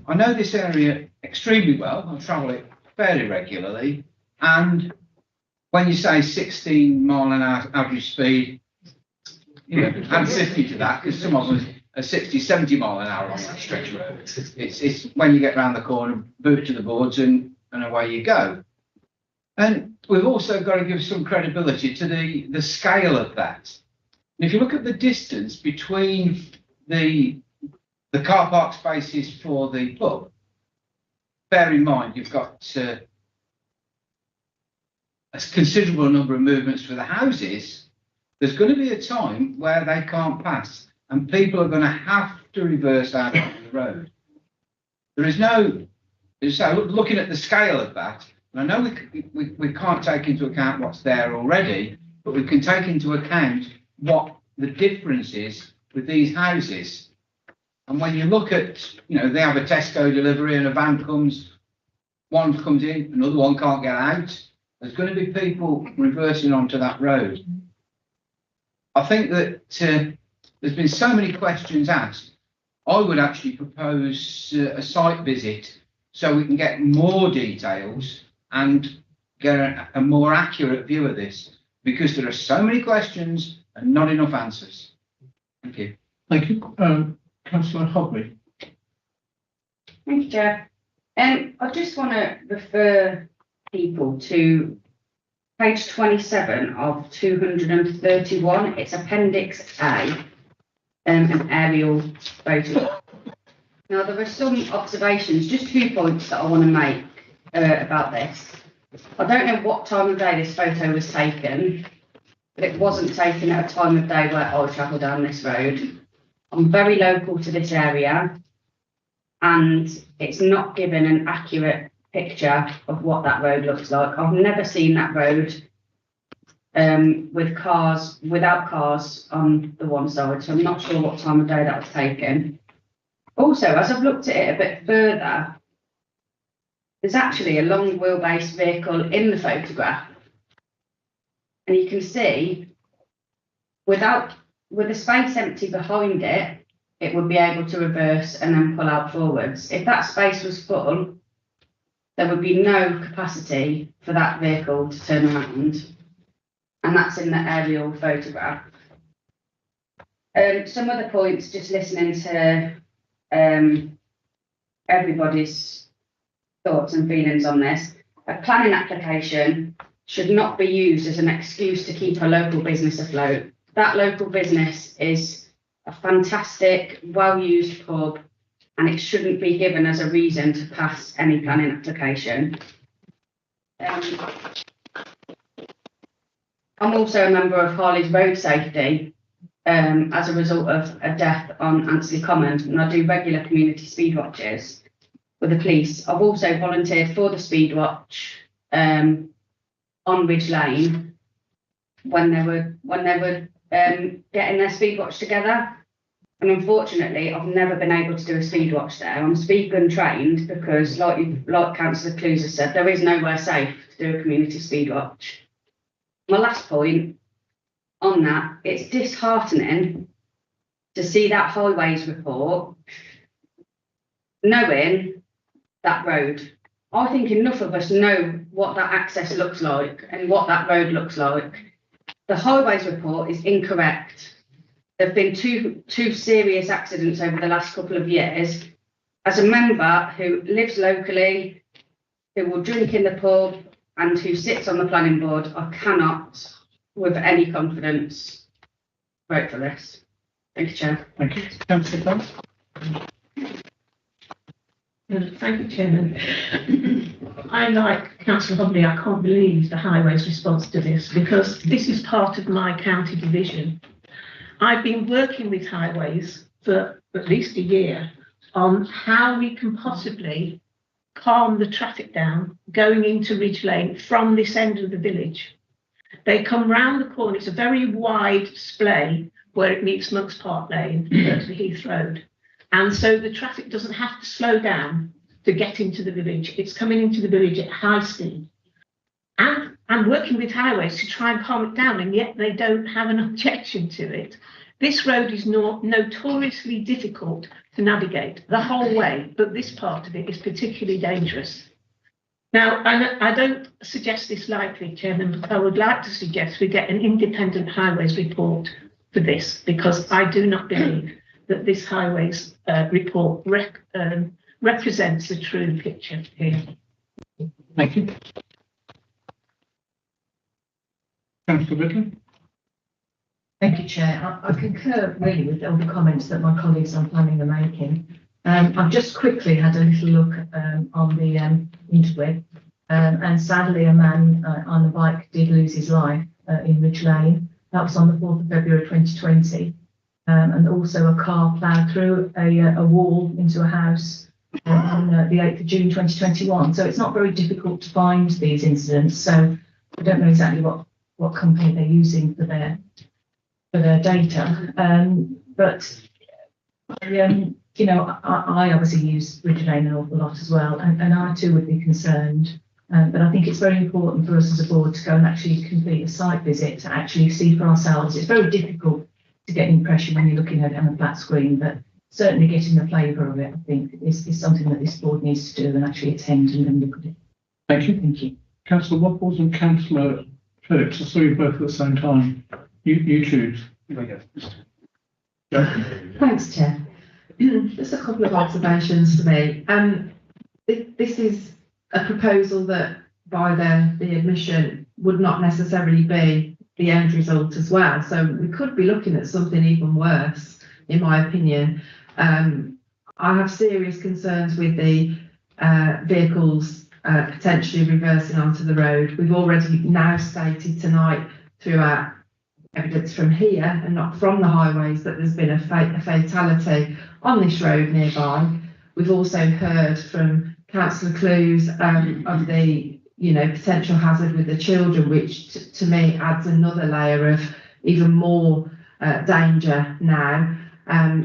I know this area extremely well. I travel it fairly regularly. And when you say 16 mile an hour average speed, you know, add 50 to that, because some of them are 60, 70 mile an hour on that stretch of road. It's when you get round the corner, boot to the boards and away you go. And we've also got to give some credibility to the scale of that. And if you look at the distance between the car park spaces for the pub, bear in mind you've got a considerable number of movements for the houses. There's going to be a time where they can't pass and people are going to have to reverse out onto the road. There is no, so looking at the scale of that, and I know we can't take into account what's there already, but we can take into account what the difference is with these houses. And when you look at, you know, they have a Tesco delivery and a van comes, one comes in, another one can't get out. There's going to be people reversing onto that road. I think that there's been so many questions asked. I would actually propose a site visit so we can get more details and get a more accurate view of this, because there are so many questions and not enough answers. Thank you. Thank you. Councillor Hobby. Thank you, Chair. I just want to refer people to page 27 of 231. It's Appendix A, an aerial photo. Now, there are some observations, just 2 points that I want to make about this. I don't know what time of day this photo was taken, but it wasn't taken at a time of day where I travel down this road. I'm very local to this area, and it's not given an accurate picture of what that road looks like. I've never seen that road without cars on the one side, so I'm not sure what time of day that was taken. Also, as I've looked at it a bit further, there's actually a long wheelbase vehicle in the photograph. And you can see, with the space empty behind it, it would be able to reverse and then pull out forwards. If that space was full, there would be no capacity for that vehicle to turn around. And that's in the aerial photograph. Some other points, just listening to everybody's thoughts and feelings on this. A planning application should not be used as an excuse to keep a local business afloat. That local business is a fantastic, well-used pub, and it shouldn't be given as a reason to pass any planning application. I'm also a member of Harley's Road Safety as a result of a death on Anstey Common, and I do regular community speed watches with the police. I've also volunteered for the speed watch on Ridge Lane when they were getting their speed watch together. And unfortunately, I've never been able to do a speed watch there. I'm speed gun trained because, like Councillor Clues has said, there is nowhere safe to do a community speed watch. My last point on that, it's disheartening to see that highways report knowing that road. I think enough of us know what that access looks like and what that road looks like. The highways report is incorrect. There have been two serious accidents over the last couple of years. As a member who lives locally, who will drink in the pub and who sits on the planning board, I cannot, with any confidence, vote for this. Thank you, Chair. Thank you. Councillor Pence? Thank you, Chairman. I, like Councillor Hobley, I can't believe the Highways response to this, because this is part of my county division. I've been working with Highways for at least a year on how we can possibly calm the traffic down going into Ridge Lane from this end of the village. They come round the corner. It's a very wide splay where it meets Monks Park Lane to Heath Road. And so the traffic doesn't have to slow down to get into the village. It's coming into the village at high speed. And I'm working with Highways to try and calm it down, and yet they don't have an objection to it. This road is notoriously difficult to navigate the whole way, but this part of it is particularly dangerous. Now, I don't suggest this lightly, Chairman, but I would like to suggest we get an independent Highways report for this, because I do not believe that this Highways report represents the true picture here. Thank you. Councillor Ridley? Thank you, Chair. I concur really with all the comments that my colleagues on planning are making. I've just quickly had a little look on the interweb, and sadly a man on a bike did lose his life in Ridge Lane. That was on the 4th of February 2020. And also a car ploughed through a wall into a house on the 8th of June 2021. So it's not very difficult to find these incidents. So I don't know exactly what company they're using for their data. But you know, I obviously use Ridge Lane an awful lot as well, and I too would be concerned. But I think it's very important for us as a board to go and actually complete a site visit to actually see for ourselves. It's very difficult to get an impression when you're looking at it on a flat screen, but certainly getting the flavour of it, I think, is something that this board needs to do and actually attend and look at it. Thank you. Thank you. Councillor Waffles and Councillor Phillips, I saw you both at the same time. You choose. Thanks, Chair. Just a couple of observations for me. This is a proposal that by the admission would not necessarily be the end result as well. So we could be looking at something even worse, in my opinion. I have serious concerns with the vehicles potentially reversing onto the road. We've already now stated tonight through our evidence from here and not from the highways that there's been a fatality on this road nearby. We've also heard from Councillor Clues of the potential hazard with the children, which to me adds another layer of even more danger now.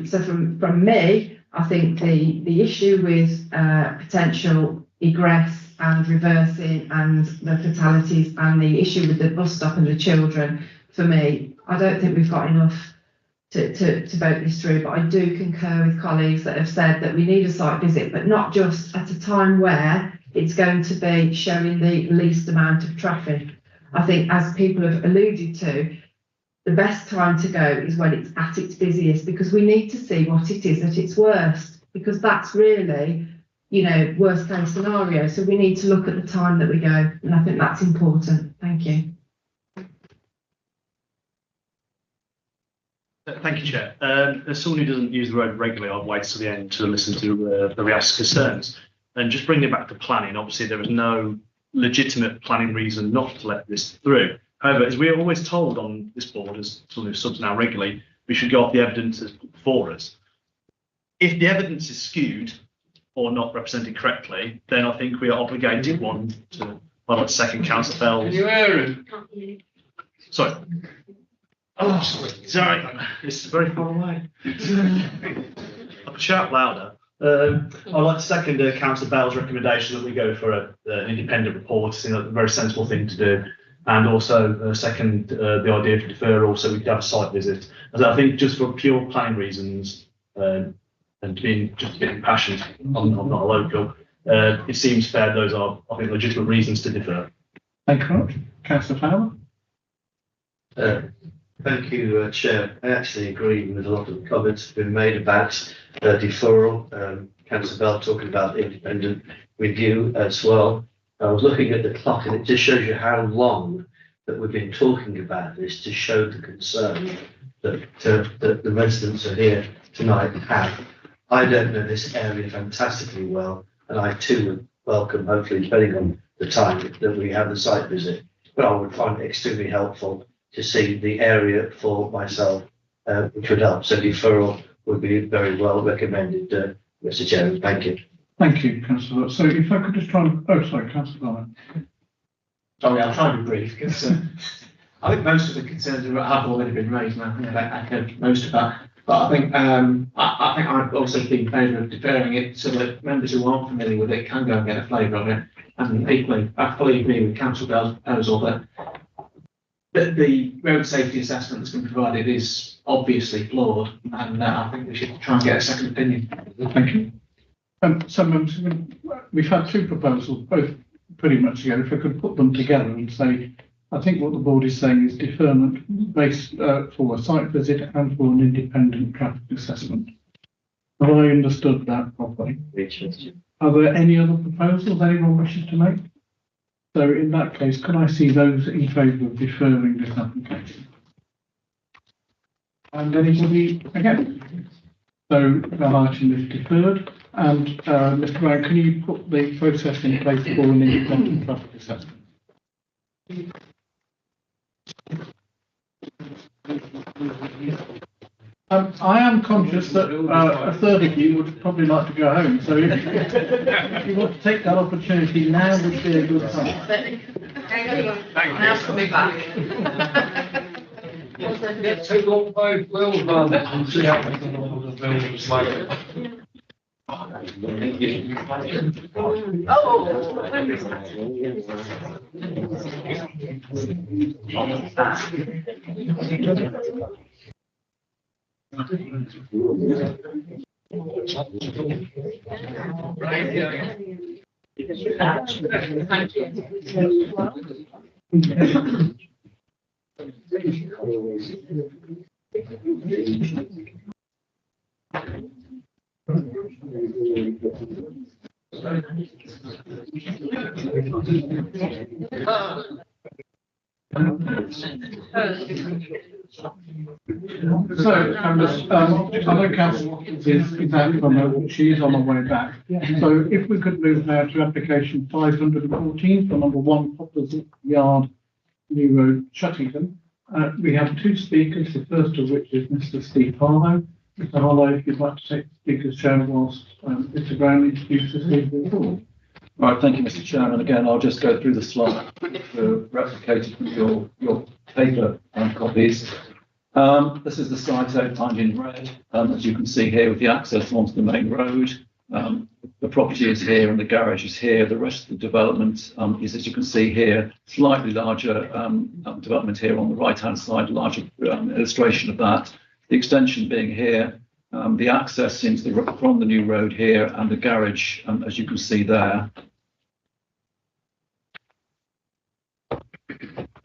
So from me, I think the issue with potential egress and reversing and the fatalities and the issue with the bus stop and the children, for me, I don't think we've got enough to vote this through, but I do concur with colleagues that have said that we need a site visit, but not just at a time where it's going to be showing the least amount of traffic. I think, as people have alluded to, the best time to go is when it's at its busiest, because we need to see what it is at its worst, because that's really, worst case scenario. So we need to look at the time that we go, and I think that's important. Thank you. Thank you, Chair. As someone who doesn't use the road regularly, I'll wait till the end to listen to the RIAS concerns. And just bringing it back to planning, obviously there is no legitimate planning reason not to let this through. However, as we're always told on this board, as someone who subs now regularly, we should go off the evidence as before us. If the evidence is skewed or not represented correctly, then I think we are obligated to follow second Councillor Bell's. Can you hear him? Sorry. Oh, sorry, it's very far away. I could shout louder. I'd like to second Councillor Bell's recommendation that we go for an independent report. I think that's a very sensible thing to do. And also second the idea for deferral, so we could have a site visit. As I think just for pure planning reasons and being just a bit impassioned, I'm not a local, it seems fair those are, I think, legitimate reasons to defer. Thank you very much. Councillor Fowler? Thank you, Chair. I actually agree with a lot of the comments that have been made about deferral. Councillor Bell talking about the independent review as well. I was looking at the clock and it just shows you how long that we've been talking about this to show the concern that the residents are here tonight have. I don't know this area fantastically well, and I too would welcome, hopefully, depending on the time that we have the site visit, but I would find it extremely helpful to see the area for myself, which would help. So deferral would be very well recommended, Mr. Chairman. Thank you. Thank you, Councillor. So if I could just try and, Councillor Bell. Sorry, I'll try and be brief because I think most of the concerns have already been raised, and I think I've echoed most of that. But I think I'd also be in favour of deferring it so that members who aren't familiar with it can go and get a flavour of it. And equally, I fully agree with Councillor Bell's proposal that the road safety assessment that's been provided is obviously flawed, and I think we should try and get a second opinion. Thank you. So members, we've had two proposals, both pretty much together. If I could put them together and say, I think what the board is saying is deferment based for a site visit and for an independent traffic assessment. Have I understood that properly? Are there any other proposals anyone wishes to make? So in that case, can I see those in favour of deferring this application? And anybody against? So the item is deferred. And Mr. Brown, can you put the process in place for an independent traffic assessment? I am conscious that a third of you would probably like to go home, so if you want to take that opportunity now would be a good time. Now coming back. Let's take on both wheels on and see how we can hold the buildings like. So, I know Councillor Watkins is out for a moment, she is on her way back. So if we could move now to application 514 for number 1 Poplars Yard, New Road, Shuttington. We have 2 speakers, the first of which is Mr. Steve Harlow. Mr. Harlow, if you'd like to take the speaker's chair whilst Mr. Brown introduces his report. Right, thank you, Mr. Chairman. Again, I'll just go through the slide replicated from your paper copies. This is the site outlined in red, as you can see here, with the access onto the main road. The property is here and the garage is here. The rest of the development is, as you can see here, slightly larger development here on the right-hand side, larger illustration of that. The extension being here, the access into from the new road here, and the garage, as you can see there.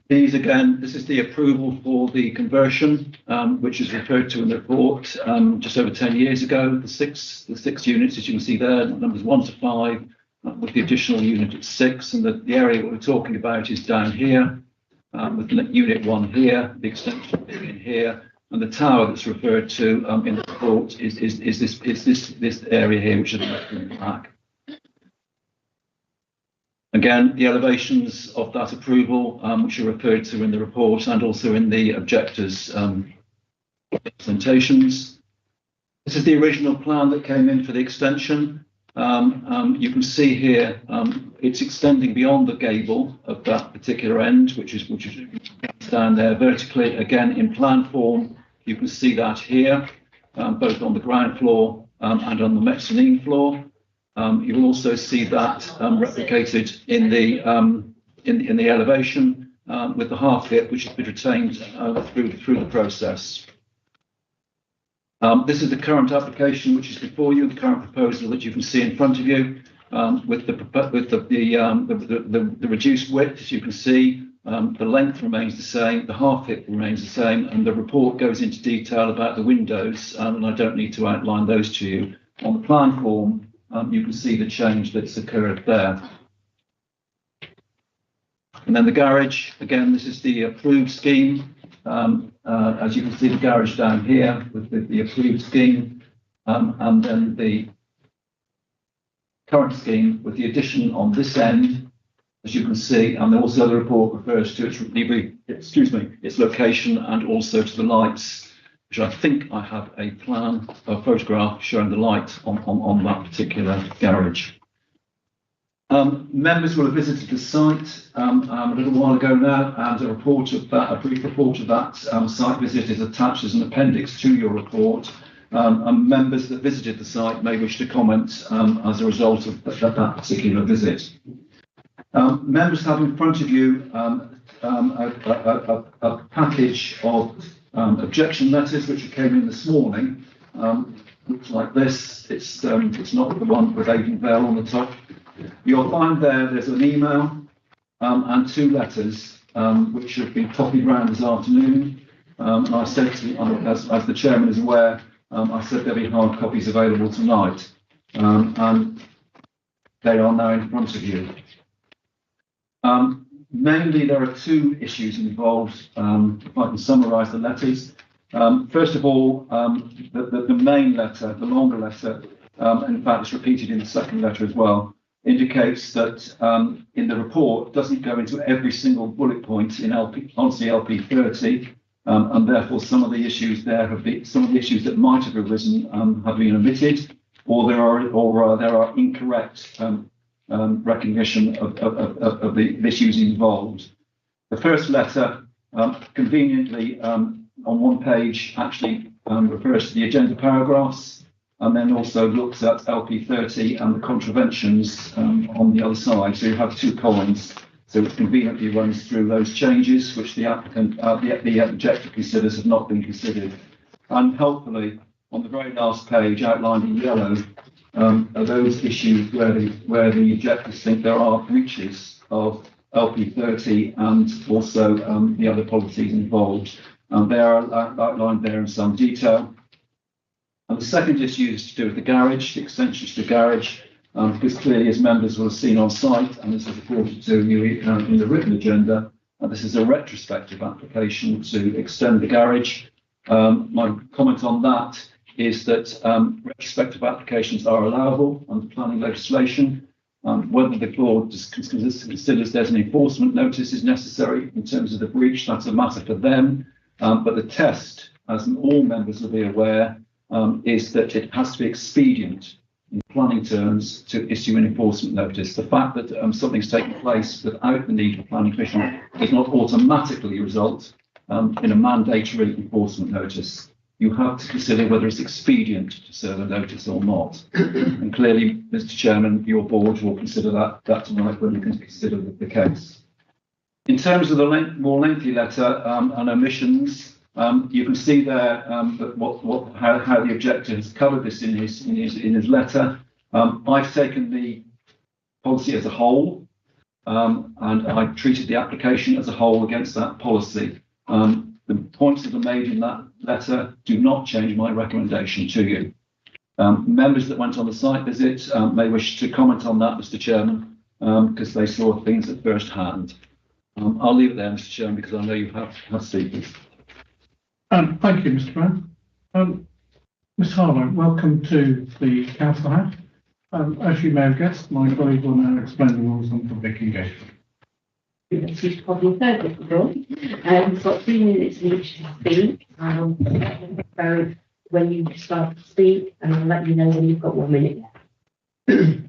These again, this is the approval for the conversion, which is referred to in the report just over 10 years ago. The six units, as you can see there, numbers 1 to 5, with the additional unit at 6, and the area we're talking about is down here, with unit 1 here, the extension being in here, and the tower that's referred to in the report is this area here, which is in the back. Again, the elevations of that approval, which are referred to in the report and also in the objectors' presentations. This is the original plan that came in for the extension. You can see here it's extending beyond the gable of that particular end, which is down there vertically. Again, in plan form, you can see that here, both on the ground floor and on the mezzanine floor. You will also see that replicated in the elevation with the half hip, which has been retained through the process. This is the current application, which is before you, the current proposal that you can see in front of you, with the reduced width, as you can see. The length remains the same, the half hip remains the same, and the report goes into detail about the windows, and I don't need to outline those to you. On the plan form, you can see the change that's occurred there. And then the garage, again, this is the approved scheme. As you can see, the garage down here with the approved scheme, and then the current scheme with the addition on this end, as you can see, and also the report refers to its location and also to the lights, which I think I have a photograph showing the light on that particular garage. Members will have visited the site a little while ago now, and a brief report of that site visit is attached as an appendix to your report. And members that visited the site may wish to comment as a result of that particular visit. Members have in front of you a package of objection letters which came in this morning. Looks like this. It's not the one with Avon Vale on the top. You'll find there's an email and 2 letters which have been copied round this afternoon. And I said to, as the chairman is aware, I said there'll be hard copies available tonight, and they are now in front of you. Mainly, there are 2 issues involved. If I can summarise the letters. First of all, the main letter, the longer letter, and in fact it's repeated in the second letter as well, indicates that in the report doesn't go into every single bullet point in LP 30, and therefore some of the issues there some of the issues that might have arisen have been omitted, or there are incorrect recognition of the issues involved. The first letter, conveniently on one page, actually refers to the agenda paragraphs, and then also looks at LP 30 and the contraventions on the other side. So you have 2 columns. So it conveniently runs through those changes which the applicant, the objector considers have not been considered. And helpfully, on the very last page, outlined in yellow, are those issues where the objectors think there are breaches of LP 30 and also the other policies involved. They are outlined there in some detail. And And the second issue is to do with the garage, the extension to the garage, because clearly as members will have seen on site, and this is reported to you in the written agenda, this is a retrospective application to extend the garage. My comment on that is that retrospective applications are allowable under planning legislation. Whether the board considers there's an enforcement notice is necessary in terms of the breach, that's a matter for them. But the test, as all members will be aware, is that it has to be expedient in planning terms to issue an enforcement notice. The fact that something's taken place without the need for planning permission does not automatically result in a mandatory enforcement notice. You have to consider whether it's expedient to serve a notice or not. And clearly, Mr. Chairman, your board will consider that tonight when you can consider the case. In terms of the more lengthy letter and omissions, you can see there how the objector has covered this in his letter. I've taken the policy as a whole, and I treated the application as a whole against that policy. The points that are made in that letter do not change my recommendation to you. Members that went on the site visit may wish to comment on that, Mr. Chairman, because they saw things at first hand. I'll leave it there, Mr. Chairman, because I know you have speakers. Thank you, Mr. Brown. Ms. Harlow, welcome to the Council House. As you may have guessed, my colleague will now explain the rules on public engagement. She's probably heard it before. We've got 3 minutes in which to speak. I'll go when you start to speak, and I'll let you know when you've got 1 minute left.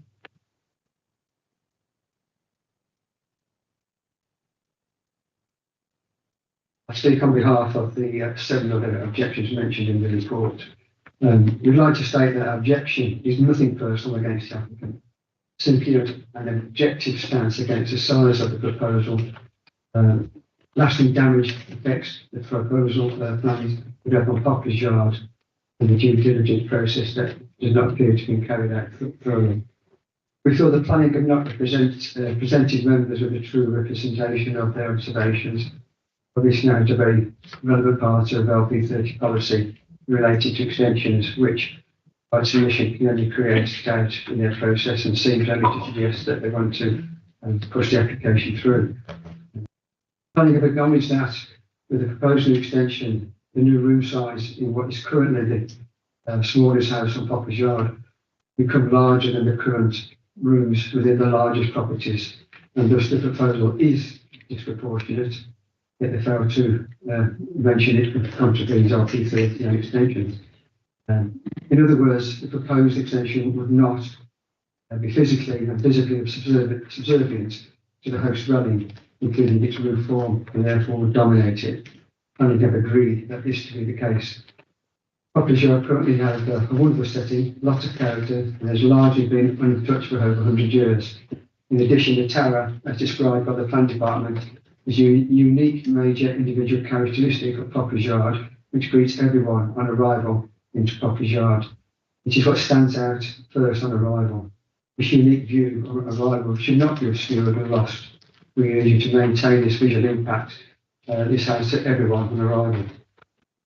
I speak on behalf of the 7 other objections mentioned in the report. We'd like to state that our objection is nothing personal against the applicant, simply an objective stance against the size of the proposal. Lasting damage affects the proposal plans would have on Poplar's Yard and the due diligence process that does not appear to be carried out thoroughly. We feel the planning have not presented members with a true representation of their observations. This now is a very relevant part of LP30 policy related to extensions, which by submission can only create doubt in their process and seems only to suggest that they want to push the application through. Planning have acknowledged that with the proposed new extension, the new room size in what is currently the smallest house on Poplar's Yard become larger than the current rooms within the largest properties, and thus the proposal is disproportionate. Yet they fail to mention it contravenes LP30 extensions. In other words, the proposed extension would not be physically and visibly subservient to the host dwelling, including its roof form, and therefore would dominate it. Planning have agreed that this to be the case. Poplar's Yard currently has a wonderful setting, lots of character, and has largely been untouched for over 100 years. In addition, the tower, as described by the Plan Department, is a unique major individual characteristic of Poplar's Yard, which greets everyone on arrival into Poplar's Yard. It is what stands out first on arrival. This unique view on arrival should not be obscured or lost. We urge you to maintain this visual impact this has to everyone on arrival.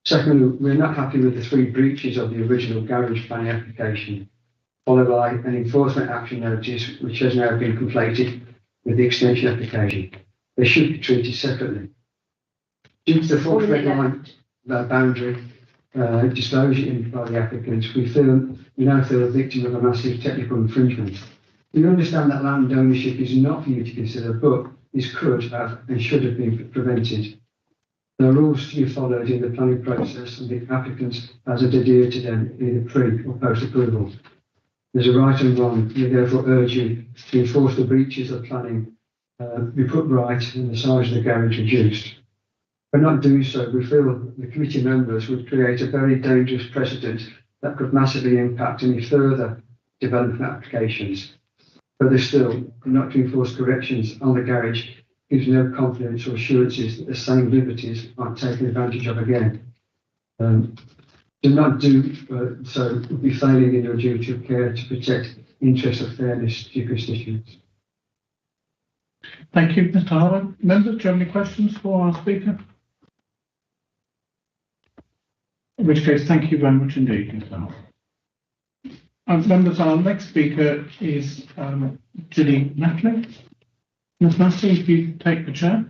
Secondly, we're not happy with the 3 breaches of the original garage planning application, followed by an enforcement action notice, which has now been conflated with the extension application. They should be treated separately. Due to the false red line boundary disclosure by the applicants, we now feel a victim of a massive technical infringement. We understand that land ownership is not for you to consider, but this could have and should have been prevented. There are rules to be followed in the planning process, and the applicants has adhered to them either pre or post approval. There's a right and wrong. We therefore urge you to enforce the breaches of planning be put right and the size of the garage reduced. By not doing so, we feel the committee members would create a very dangerous precedent that could massively impact any further development applications. Further still, not to enforce corrections on the garage gives no confidence or assurances that the same liberties aren't taken advantage of again. Do not do so would be failing in your duty of care to protect the interests of fairness to your constituents. Thank you, Mr. Harlow. Members, do you have any questions for our speaker? In which case, thank you very much indeed, Mr. Harlow. Members, our next speaker is Gillian Natalie. Ms. Natalie, if you take the chair.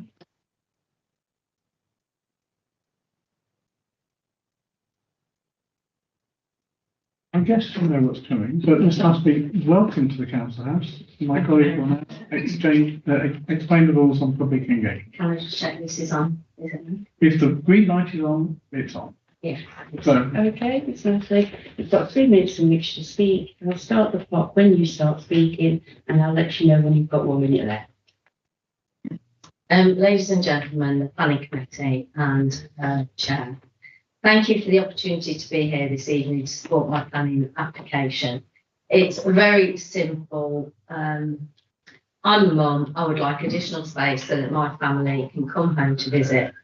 I guess you know what's coming, but Ms. Natalie, welcome to the Council House. My colleague will now explain the rules on public engagement. Can I just check this is on? Is it on? If the green light is on, it's on. Yeah. So, Okay, Ms. Natalie, you've got 3 minutes in which to speak. I'll start the clock when you start speaking, and I'll let you know when you've got 1 minute left. Ladies and gentlemen, the planning committee and chair, thank you for the opportunity to be here this evening to support my planning application. It's very simple. I'm a mum. I would like additional space so that my family can come home to visit.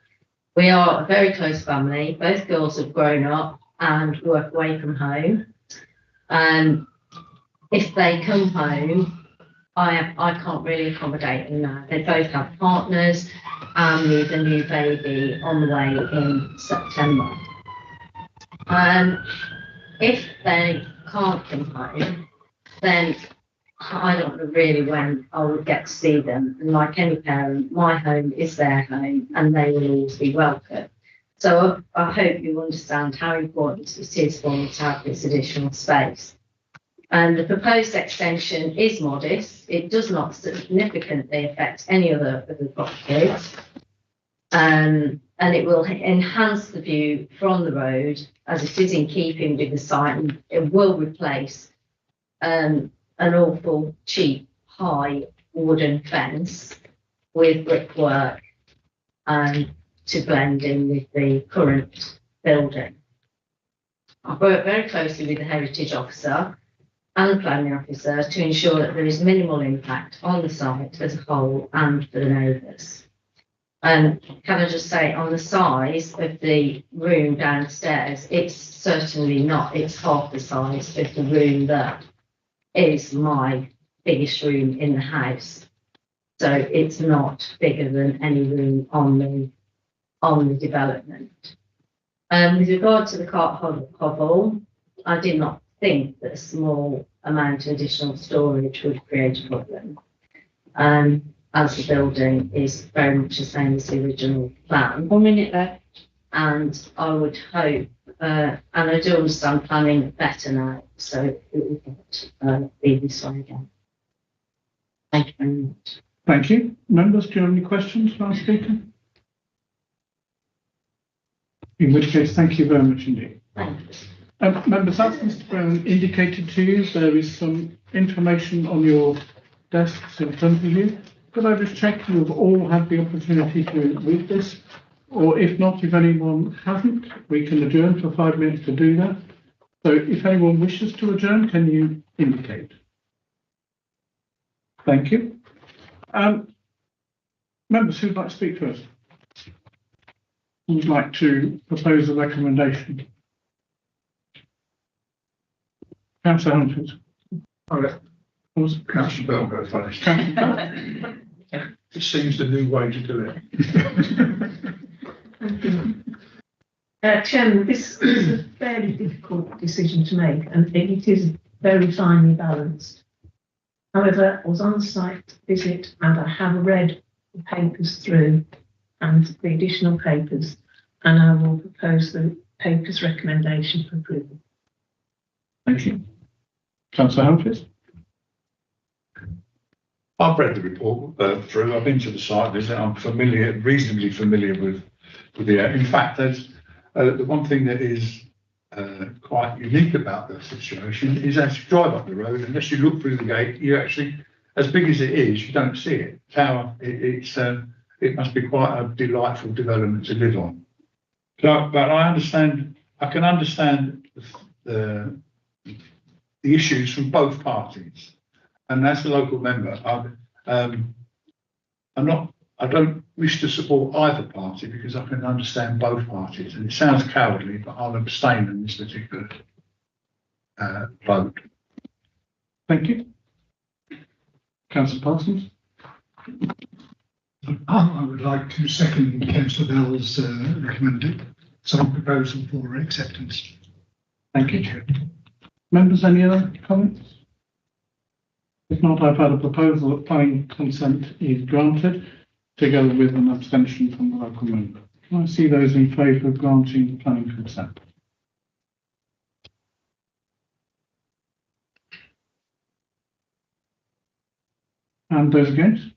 We are a very close family. Both girls have grown up and work away from home. If they come home, I can't really accommodate them now. They both have partners and with a new baby on the way in September. If they can't come home, then I don't know really when I would get to see them. And like any parent, my home is their home and they will always be welcome. So I hope you understand how important it is for me to have this additional space. And the proposed extension is modest. It does not significantly affect any other of the properties. And it will enhance the view from the road as it is in keeping with the site, and it will replace an awful cheap high wooden fence with brickwork to blend in with the current building. I've worked very closely with the heritage officer and the planning officer to ensure that there is minimal impact on the site as a whole and for the neighbours. And can I just say, on the size of the room downstairs, it's certainly not, it's half the size of the room that is my biggest room in the house. So it's not bigger than any room on the development. With regard to the cart hobble, I did not think that a small amount of additional storage would create a problem, as the building is very much the same as the original plan. 1 minute left. And I would hope, and I do understand planning better now, so it will not be this way again. Thank you very much. thank you. Members, do you have any questions for our speaker? In which case, thank you very much indeed. Thanks. Members, as Mr. Brown indicated to you, there is some information on your desks in front of you. Could I just check you've all had the opportunity to read this? Or if not, if anyone hasn't, we can adjourn for 5 minutes to do that. So if anyone wishes to adjourn, can you indicate? Thank you. Members, who'd like to speak first? Who'd like to propose a recommendation? Councillor Humphries. Councillor Bell go first. Councillor It seems the new way to do it. Chairman, this is a fairly difficult decision to make, and it is very finely balanced. However, I was on the site visit and I have read the papers through and the additional papers, and I will propose the papers recommendation for approval. Thank you. Councillor Humphries. I've read the report through. I've been to the site visit. I'm reasonably familiar with the area. In fact, there's the one thing that is quite unique about the situation is as you drive up the road, unless you look through the gate, you actually, as big as it is, you don't see it. It must be quite a delightful development to live on. So, but I can understand the issues from both parties. And as a local member, I don't wish to support either party because I can understand both parties. And it sounds cowardly, but I'll abstain in this particular vote. Thank you. Councillor Parsons. I would like to second Councillor Bell's recommended proposal for acceptance. Thank you. Members, any other comments? If not, I've had a proposal that planning consent is granted, together with an abstention from the local member. Can I see those in favour of granting planning consent? And those against?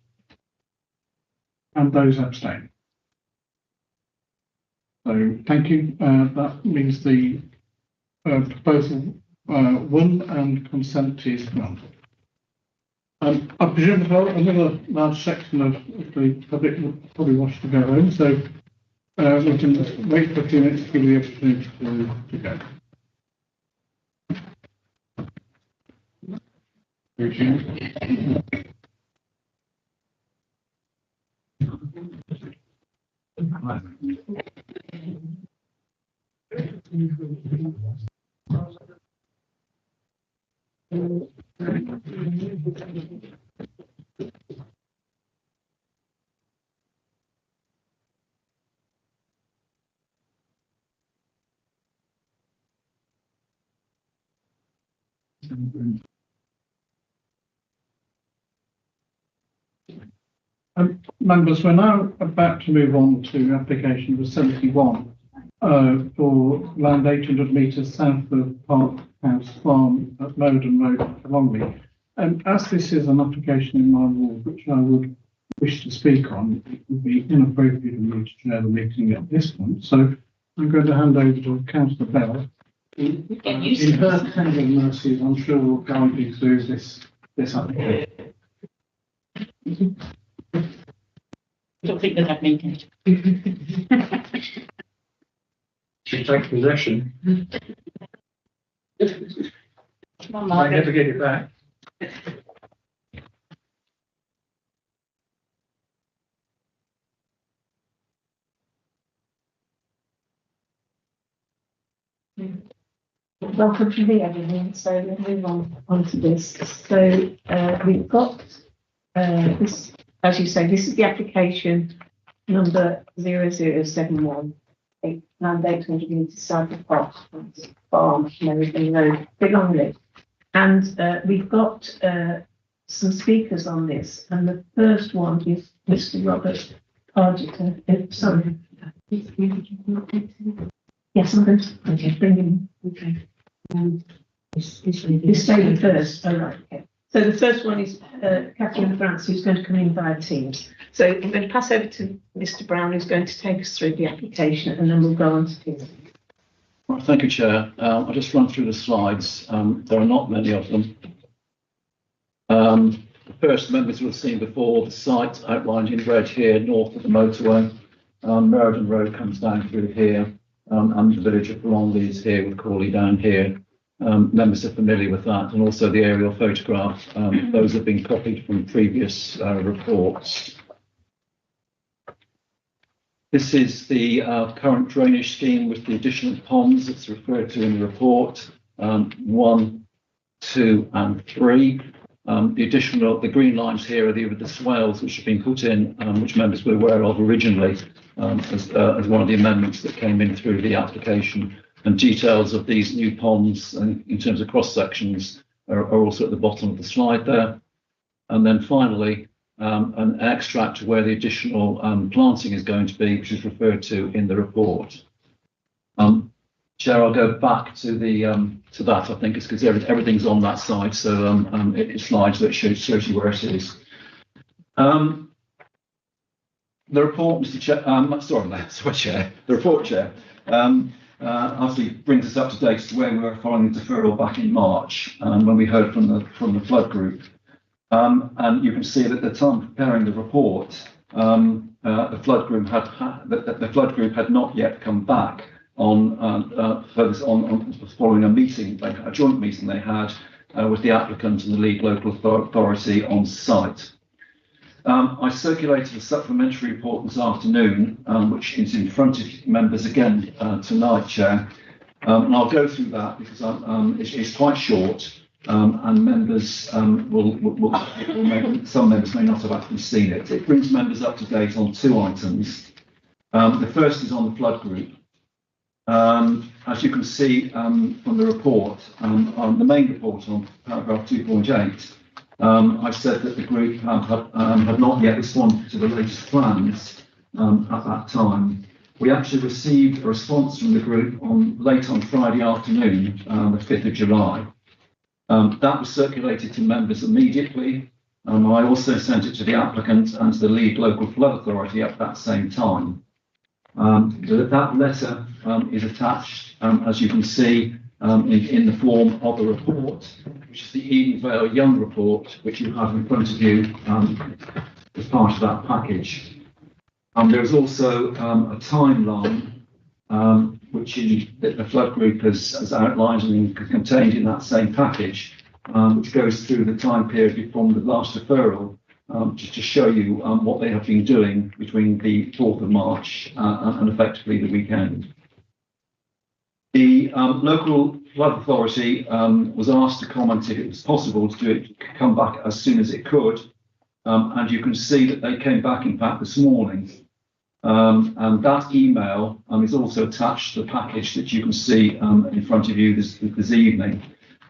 And those abstain? So, thank you. That means the proposal won and consent is granted. I presume as well another large section of the public will probably wish to go home, so we can wait for a few minutes to give you the opportunity to go. Members, we're now about to move on to application for 71 for land 800 metres south of Park House Farm at Moden Road, Longley. As this is an application in my ward, which I would wish to speak on, it would be inappropriate of me to chair the meeting at this point. So I'm going to hand over to Councillor Bell. In her tender mercies, I'm sure will guide you through this application. I don't think that I've made it. She takes possession. Come on, I Margaret. never get it back. Welcome to me, everyone. So we'll move on to this. So we've got this, as you say, this is the application number 0071, land 800 metres south of Park Farm, Meriden Road, Longley. And we've got some speakers on this, and the first one is Mr. Robert Pargeter. Sorry. Yes, I'm going to bring him. Okay. This lady first. Oh, right. Okay. So the first one is Catherine France, who's going to come in via Teams. So I'm going to pass over to Mr. Brown, who's going to take us through the application, and then we'll go on to Teams. Right, thank you, Chair. I'll just run through the slides. There are not many of them. First, members will have seen before the site outlined in red here, north of the motorway. Meriden Road comes down through here, and the village of Longley is here with Crawley down here. Members are familiar with that, and also the aerial photograph. Those have been copied from previous reports. This is the current drainage scheme with the additional ponds that's referred to in the report, 1, 2 and 3. The green lines here are the swales which have been put in, which members were aware of originally as one of the amendments that came in through the application. And details of these new ponds and in terms of cross sections are also at the bottom of the slide there. And then finally, an extract of where the additional planting is going to be, which is referred to in the report. Chair, I'll go back to the to that. I think it's because everything's on that side, so it slides that shows you where it is. The report, Mr. Chair, Chair. The report, Chair. Actually brings us up to date to where we were following the deferral back in March, when we heard from the flood group. And you can see that at the time preparing the report, the flood group had not yet come back on following a meeting, a joint meeting they had with the applicant and the lead local authority on site. I circulated a supplementary report this afternoon, which is in front of members again tonight, Chair. And I'll go through that because it's quite short, and members some members may not have actually seen it. It brings members up to date on 2 items. The first is on the flood group. As you can see from the report, on the main report on paragraph 2.8, I said that the group had not yet responded to the latest plans at that time. We actually received a response from the group late on Friday afternoon, the 5th of July. That was circulated to members immediately. I also sent it to the applicant and to the lead local flood authority at that same time. That letter is attached, as you can see, in the form of a report, which is the Edenvale Young report, which you have in front of you as part of that package. There is also a timeline, which the flood group has outlined and contained in that same package, which goes through the time period from the last deferral, just to show you what they have been doing between the 4th of March and effectively the weekend. The local flood authority was asked to comment if it was possible to do it, come back as soon as it could, and you can see that they came back, in fact, this morning. And that email is also attached to the package that you can see in front of you this evening.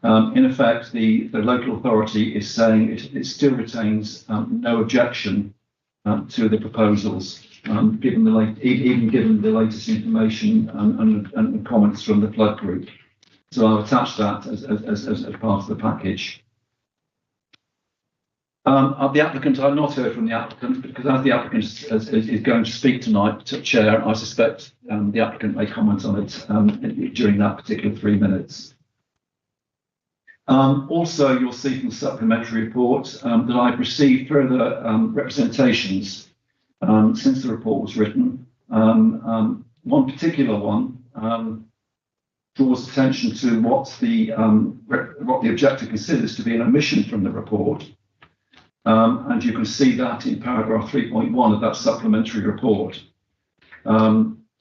In effect, the local authority is saying it still retains no objection to the proposals, even given the latest information and comments from the flood group. So I'll attach that as part of the package. The applicant, I've not heard from the applicant, because as the applicant is going to speak tonight, Chair, I suspect the applicant may comment on it during that particular 3 minutes. Also, you'll see from the supplementary report that I've received further representations since the report was written. One particular one draws attention to what the objector considers to be an omission from the report. And you can see that in paragraph 3.1 of that supplementary report.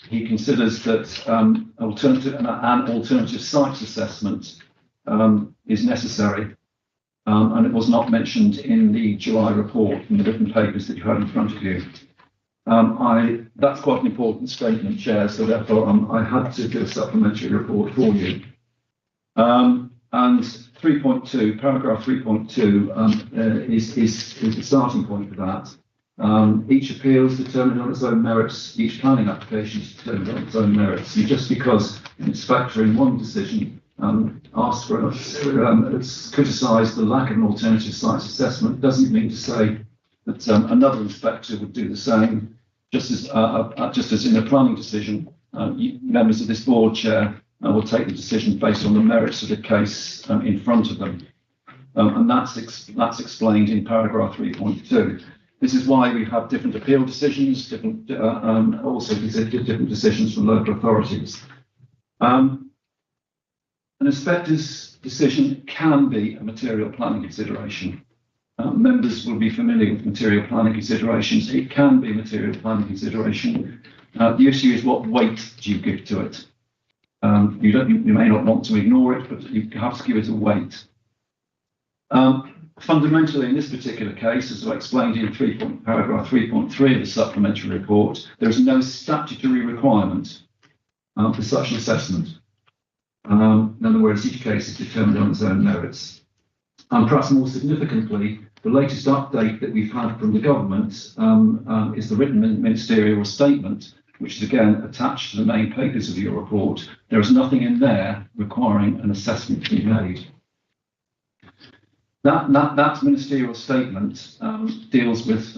He considers that an alternative site assessment is necessary, and it was not mentioned in the July report from the written papers that you had in front of you. That's quite an important statement, Chair, so therefore I had to do a supplementary report for you. And 3.2, paragraph 3.2 is the starting point for that. Each appeal is determined on its own merits. Each planning application is determined on its own merits. And just because an inspector in one decision asked for criticised the lack of an alternative site assessment doesn't mean to say that another inspector would do the same. Just as in a planning decision, members of this board, Chair, will take the decision based on the merits of the case in front of them. And that's explained in paragraph 3.2. This is why we have different appeal decisions, also different decisions from local authorities. An inspector's decision can be a material planning consideration. Members will be familiar with material planning considerations. It can be a material planning consideration. The issue is what weight do you give to it? You may not want to ignore it, but you have to give it a weight. Fundamentally, in this particular case, as I explained in paragraph 3.3 of the supplementary report, there is no statutory requirement for such an assessment. In other words, each case is determined on its own merits. And perhaps more significantly, the latest update that we've had from the government is the written ministerial statement, which is again attached to the main papers of your report. There is nothing in there requiring an assessment to be made. That ministerial statement deals with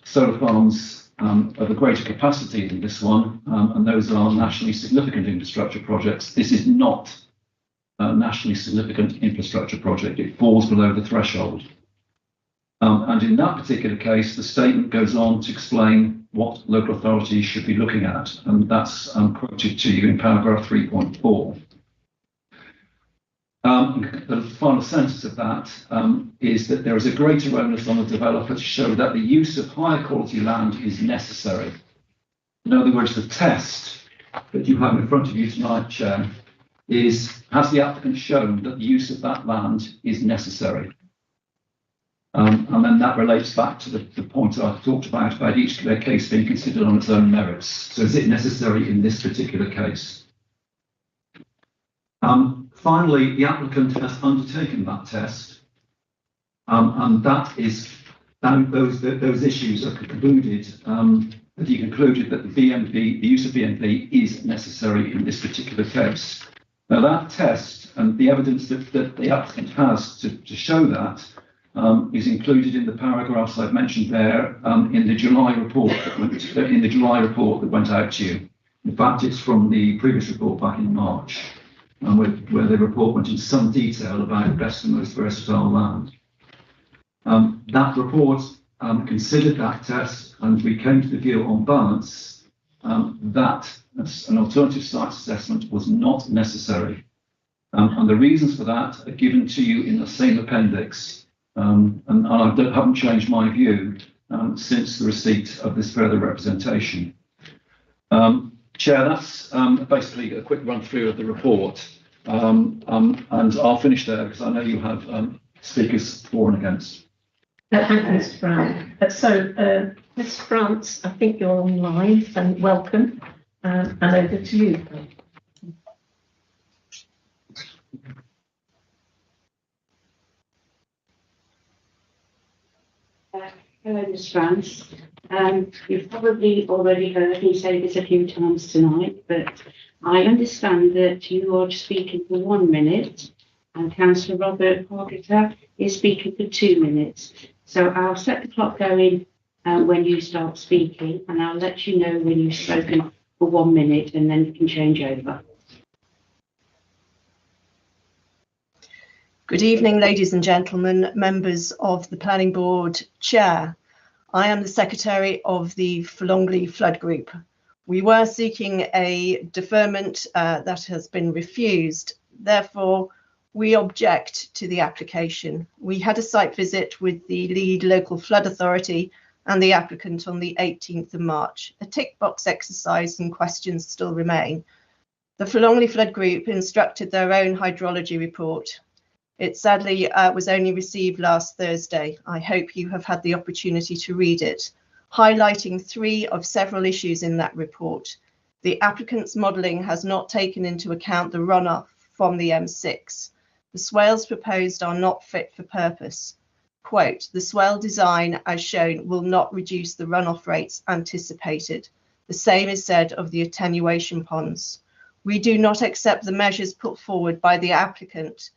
solar farms of a greater capacity than this one, and those are nationally significant infrastructure projects. This is not a nationally significant infrastructure project. It falls below the threshold. And in that particular case, the statement goes on to explain what local authorities should be looking at, and that's quoted to you in paragraph 3.4. The final sentence of that is that there is a greater onus on the developer to show that the use of higher quality land is necessary. In other words, the test that you have in front of you tonight, Chair, is, has the applicant shown that the use of that land is necessary? And then that relates back to the point that I've talked about each case being considered on its own merits. So is it necessary in this particular case? Finally, the applicant has undertaken that test, and those issues are concluded. That he concluded that the use of BMP is necessary in this particular case. Now that test and the evidence that the applicant has to show that is included in the paragraphs I've mentioned there in the July report that went out to you. In fact, it's from the previous report back in March, where the report went into some detail about best and most versatile land. That report considered that test, and we came to the view on balance that an alternative site assessment was not necessary. And the reasons for that are given to you in the same appendix. And I haven't changed my view since the receipt of this further representation. Chair, that's basically a quick run through of the report. And I'll finish there because I know you have speakers for and against. Thank you, Mr. Brown. Ms. France, I think you're online, and welcome. And over to you. Hello, Ms. France. You've probably already heard me say this a few times tonight, but I understand that you are speaking for 1 minute and Councillor Robert Parker is speaking for 2 minutes. So I'll set the clock going when you start speaking, and I'll let you know when you've spoken for 1 minute, and then you can change over. Good evening, ladies and gentlemen, members of the Planning Board Chair. I am the Secretary of the Flongley Flood Group. We were seeking a deferment that has been refused. Therefore, we object to the application. We had a site visit with the lead local flood authority and the applicant on the 18th of March. A tick box exercise and questions still remain. The Flongley Flood Group instructed their own hydrology report. It sadly was only received last Thursday. I hope you have had the opportunity to read it, highlighting 3 of several issues in that report. The applicant's modelling has not taken into account the runoff from the M6. The swales proposed are not fit for purpose. Quote, the swale design as shown will not reduce the runoff rates anticipated. The same is said of the attenuation ponds. We do not accept the measures put forward by the applicant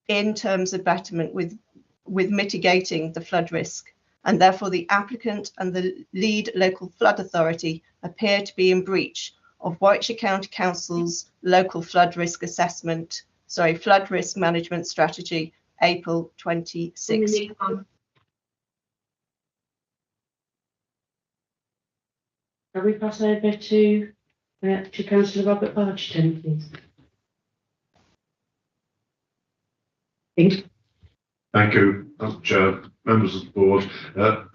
in terms of betterment with mitigating the flood risk, and therefore the applicant and the lead local flood authority appear to be in breach of Warwickshire County Council's local flood risk management strategy, April 26. Can we pass over to Councillor Robert Bargeton, please? Thank you, Chair, members of the board.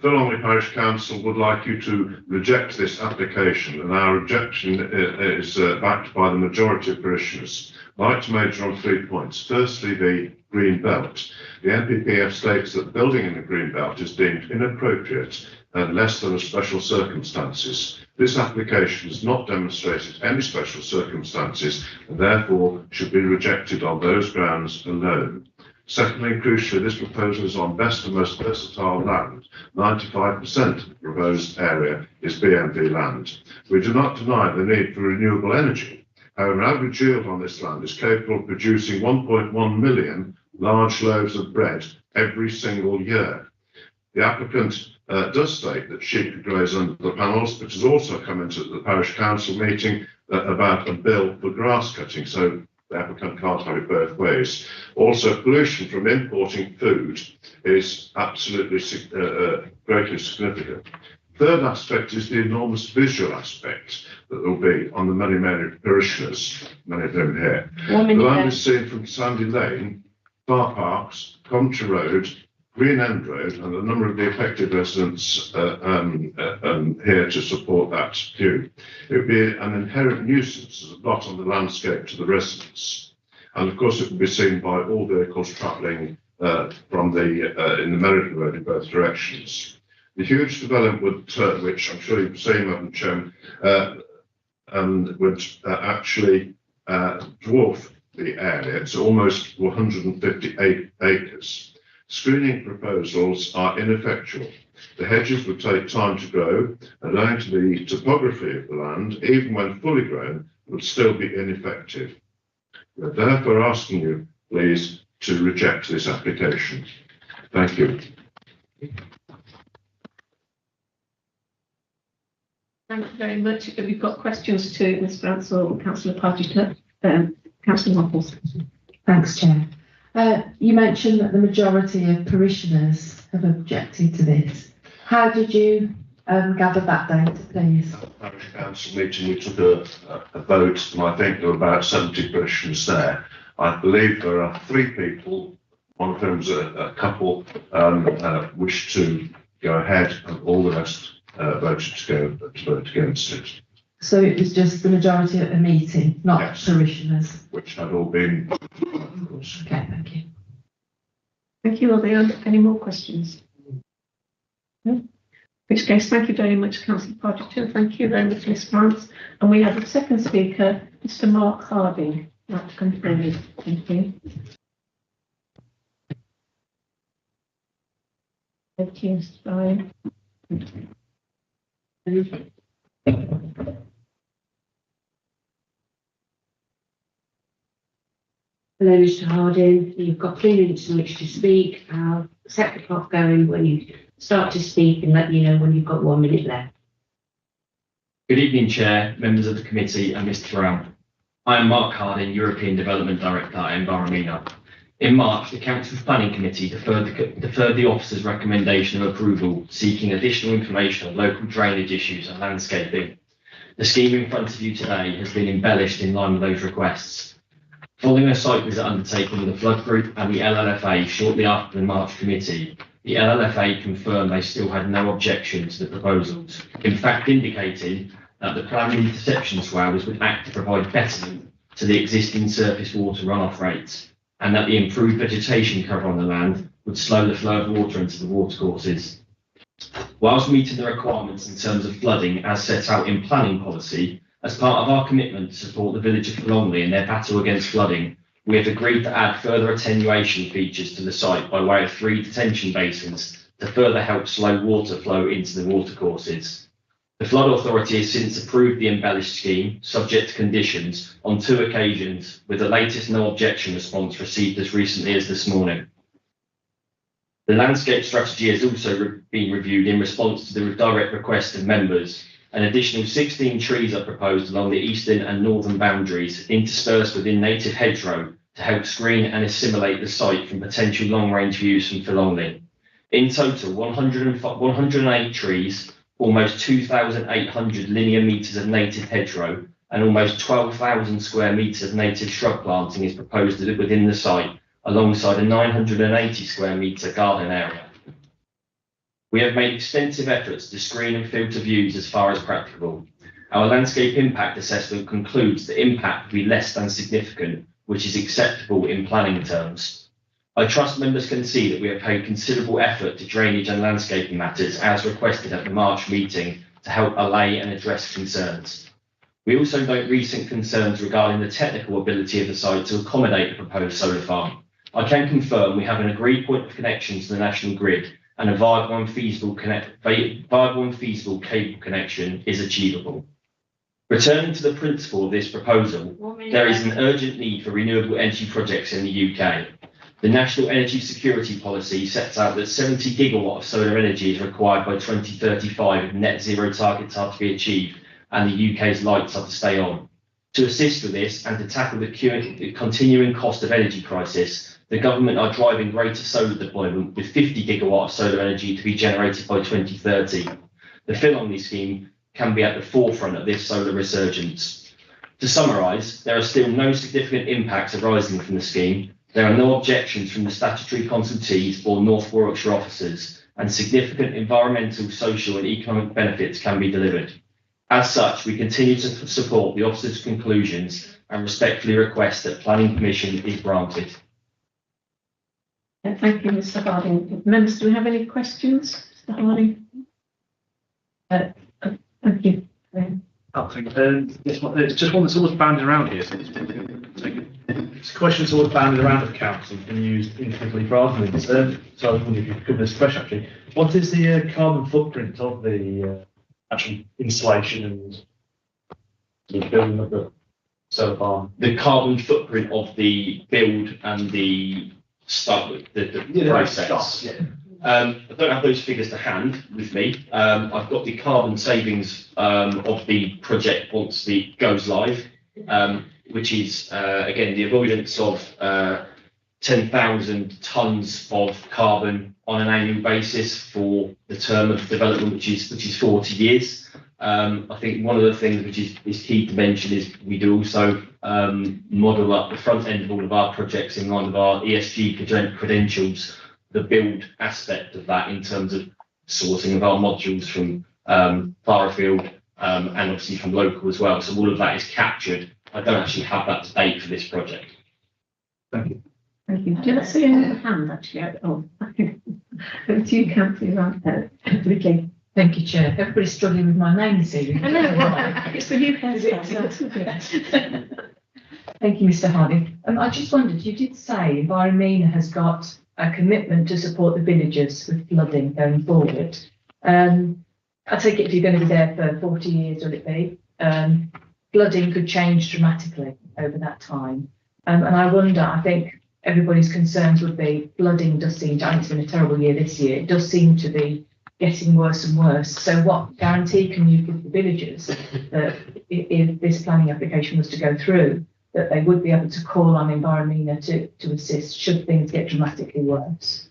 Flongley Parish Council would like you to reject this application, and our objection is backed by the majority of parishioners. I'd like to major on 3 points. Firstly, the green belt. The NPPF states that building in the green belt is deemed inappropriate unless there are special circumstances. This application has not demonstrated any special circumstances and therefore should be rejected on those grounds alone. Secondly, and crucially, this proposal is on best and most versatile land. 95% of the proposed area is BMV land. We do not deny the need for renewable energy. However, an average yield on this land is capable of producing 1.1 million large loaves of bread every single year. The applicant does state that sheep could graze under the panels, but has also come into the parish council meeting about a bill for grass cutting. So the applicant can't have it both ways. Also, pollution from importing food is absolutely greatly significant. Third aspect is the enormous visual aspect that there will be on the many parishioners, many of them here. The land is seen from Sandy Lane, Far Parks, Comtry Road, Green End Road, and a number of the affected residents here to support that view. It would be an inherent nuisance as a blot on the landscape to the residents. And of course, it would be seen by all vehicles travelling from the in the Meriden Road in both directions. The huge development which I'm sure you've seen, Madam Chairman, would actually dwarf the area. It's almost 158 acres. Screening proposals are ineffectual. The hedges would take time to grow, and owing to the topography of the land, even when fully grown, would still be ineffective. We're therefore asking you, please, to reject this application. Thank you. Thank you very much. We've got questions to Ms. Bransell, Councillor Partington, Councillor Waffles. Thanks, Chair. You mentioned that the majority of parishioners have objected to this. How did you gather that data, please? At the parish council meeting, we took a vote, and I think there were about 70 parishioners there. I believe there are 3 people, one of whom's a couple, wish to go ahead, and all the rest voted to vote against it. So it was just the majority at the meeting, not parishioners? Which had all been. Okay, thank you. Thank you. Are there any more questions? No? In which case, thank you very much, Councillor Partington. Thank you very much, Ms. Grant. And we have a second speaker, Mr. Mark Harding. Mark, come forward. Thank you. Thank you, Mr. Bryan. Hello, Mr. Harding. You've got 3 minutes in which to speak. I'll set the clock going when you start to speak and let you know when you've got 1 minute left. Good evening, Chair, members of the committee and Mr. Brown. I am Mark Harding, European Development Director at Environmina. In March, the Council's Planning Committee deferred the officer's recommendation of approval, seeking additional information on local drainage issues and landscaping. The scheme in front of you today has been embellished in line with those requests. Following a site visit undertaken with the Flood Group and the LLFA shortly after the March committee, the LLFA confirmed they still had no objection to the proposals, in fact indicating that the planned interception swales would act to provide betterment to the existing surface water runoff rates, and that the improved vegetation cover on the land would slow the flow of water into the watercourses. Whilst meeting the requirements in terms of flooding as set out in planning policy, as part of our commitment to support the village of Longley in their battle against flooding, we have agreed to add further attenuation features to the site by way of 3 detention basins to further help slow water flow into the watercourses. The Flood Authority has since approved the embellished scheme, subject to conditions, on 2 occasions, with the latest no objection response received as recently as this morning. The landscape strategy has also been reviewed in response to the direct request of members. An additional 16 trees are proposed along the eastern and northern boundaries, interspersed within native hedgerow, to help screen and assimilate the site from potential long-range views from Philongley. In total, 108 trees, almost 2,800 linear metres of native hedgerow, and almost 12,000 square metres of native shrub planting is proposed within the site, alongside a 980 square metre garden area. We have made extensive efforts to screen and filter views as far as practicable. Our landscape impact assessment concludes the impact will be less than significant, which is acceptable in planning terms. I trust members can see that we have paid considerable effort to drainage and landscaping matters as requested at the March meeting to help allay and address concerns. We also note recent concerns regarding the technical ability of the site to accommodate the proposed solar farm. I can confirm we have an agreed point of connection to the national grid, and a viable and feasible cable connection is achievable. Returning to the principle of this proposal, there is an urgent need for renewable energy projects in the UK. The National Energy Security Policy sets out that 70 gigawatt of solar energy is required by 2035 if net zero targets are to be achieved and the UK's lights are to stay on. To assist with this and to tackle the continuing cost of energy crisis, the government are driving greater solar deployment with 50 gigawatt of solar energy to be generated by 2030. The Philongley scheme can be at the forefront of this solar resurgence. To summarise, there are still no significant impacts arising from the scheme. There are no objections from the statutory consultees or North Warwickshire officers, and significant environmental, social and economic benefits can be delivered. As such, we continue to support the officers' conclusions and respectfully request that planning permission is granted. Thank you, Mr. Harding. Members, do we have any questions, Mr. Harding? Thank you. I think this one, it's just one that's always banded around here. So it's a question that's always banded around at council and used individually for arguments. So I was wondering if you could cover this question actually. What is the carbon footprint of the actual installation and the building of the solar farm? The carbon footprint of the build and the start, the process. I don't have those figures to hand with me. I've got the carbon savings of the project once it goes live, which is again the avoidance of 10,000 tonnes of carbon on an annual basis for the term of development, which is 40 years. I think one of the things which is key to mention is we do also model up the front end of all of our projects in line with our ESG credentials, the build aspect of that in terms of sourcing of our modules from far afield and obviously from local as well. So all of that is captured. I don't actually have that to date for this project. Thank you. Thank you. Do I see another hand actually? Oh, over to you, Councillor Vicky. Thank you, Chair. Everybody's struggling with my name this evening. I know, right? It's the new hairstyle. Thank you, Mr. Harding. I just wondered, you did say Enviromina has got a commitment to support the villagers with flooding going forward. I take it if you're going to be there for 40 years, will it be? Flooding could change dramatically over that time. And I wonder, I think everybody's concerns would be flooding does seem to, I think it's been a terrible year this year, it does seem to be getting worse and worse. So what guarantee can you give the villagers that if this planning application was to go through, that they would be able to call on Enviromina to assist should things get dramatically worse?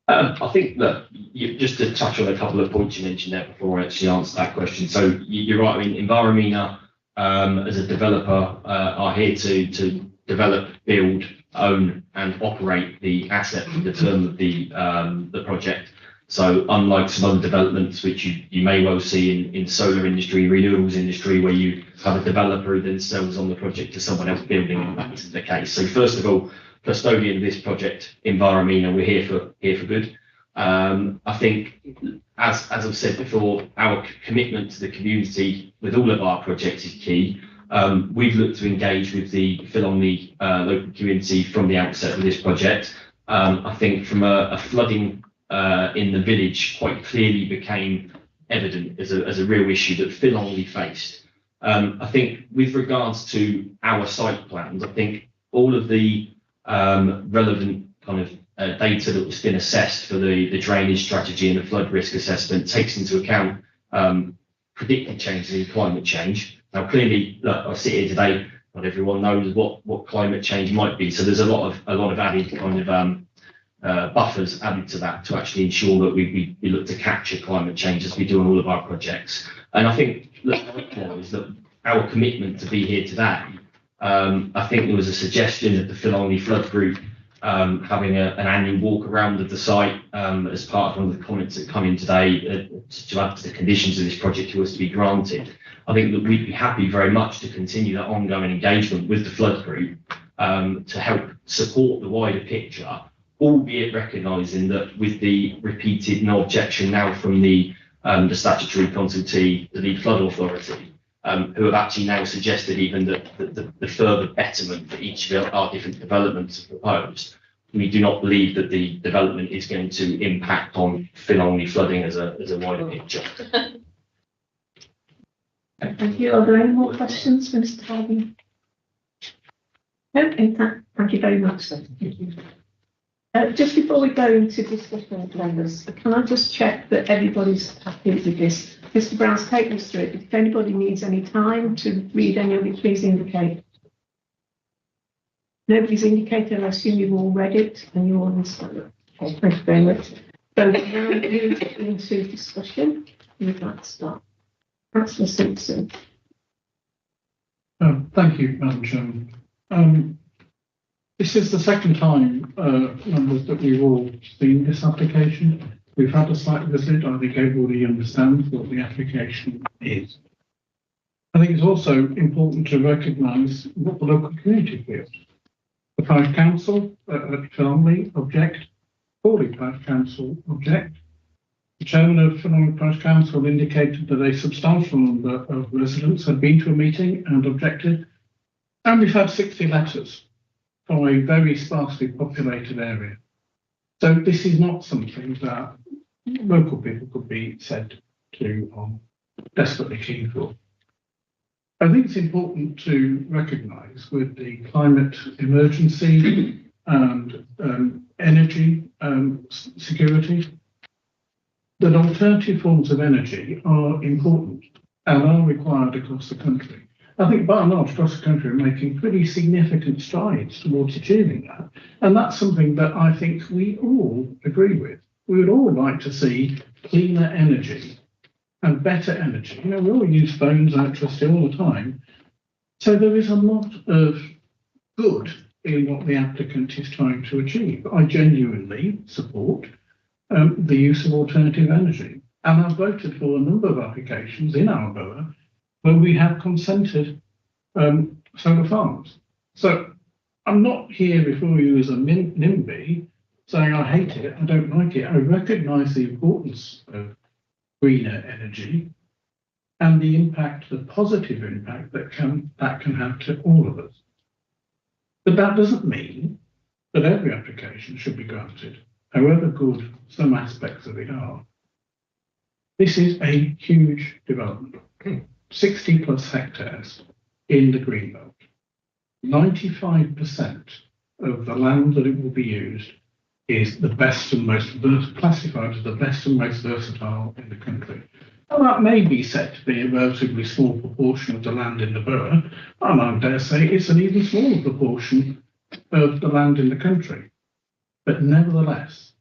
I think that just to touch on a couple of points you mentioned there before I actually answer that question. So you're right. I mean, Enviromina as a developer are here to develop, build, own, and operate the asset for the term of the project. So unlike some other developments which you may well see in solar industry, renewables industry, where you have a developer who then sells on the project to someone else building, and that isn't the case. So first of all, custodian of this project, Enviromina, we're here for good. I think, as I've said before, our commitment to the community with all of our projects is key. We've looked to engage with the Philongly local community from the outset of this project. I think from a flooding in the village quite clearly became evident as a real issue that Philongly faced. I think with regards to our site plans, I think all of the relevant kind of data that was been assessed for the drainage strategy and the flood risk assessment takes into account predicted changes in climate change. Now, clearly, look, I sit here today, not everyone knows what climate change might be. So there's a lot of added kind of buffers added to that to actually ensure that we look to capture climate change as we do on all of our projects. And I think is that our commitment to be here today. I think there was a suggestion of the Philongly Flood Group having an annual walk around of the site as part of one of the comments that come in today to add to the conditions of this project who was to be granted. I think that we'd be happy very much to continue that ongoing engagement with the Flood Group to help support the wider picture, albeit recognising that with the repeated no objection now from the statutory consultee, the Lead Flood Authority, who have actually now suggested even that the further betterment that each of our different developments have proposed, we do not believe that the development is going to impact on Philongly flooding as a wider picture. Thank you. Are there any more questions for Mr. Harding? No, thank you very much. Thank you. Just before we go into discussion with members, can I just check that everybody's happy with this? Mr. Brown's taken us through it. If anybody needs any time to read any of it, please indicate. Nobody's indicated. I assume you've all read it and you all understand it. Okay, thank you very much. So we now move into discussion. Who'd like to start? Councillor Simpson. Thank you, Madam Chairman. This is the second time, members, that we've all seen this application. We've had a site visit. I think everybody understands what the application is. I think it's also important to recognise what the local community feels. The parish council at Philongly object Crawley Parish Council object. The chairman of Philongly Parish Council indicated that a substantial number of residents had been to a meeting and objected, and we've had 60 letters from a very sparsely populated area. So this is not something that local people could be said to desperately keen for. I think it's important to recognise with the climate emergency and energy security that alternative forms of energy are important and are required across the country. I think by and large across the country we're making pretty significant strides towards achieving that. And that's something that I think we all agree with. We would all like to see cleaner energy and better energy. You know, we all use phones, electricity all the time. So there is a lot of good in what the applicant is trying to achieve. I genuinely support the use of alternative energy. And I've voted for a number of applications in our borough where we have consented solar farms. So I'm not here before you as a NIMBY saying I hate it, I don't like it. I recognise the importance of greener energy and the impact, the positive impact that can have to all of us. But that doesn't mean that every application should be granted, however good some aspects of it are. This is a huge development. 60 plus hectares in the Greenbelt. 95% of the land that it will be used is the best and most classified as the best and most versatile in the country. And that may be said to be a relatively small proportion of the land in the borough, and I dare say it's an even smaller proportion of the land in the country. But nevertheless,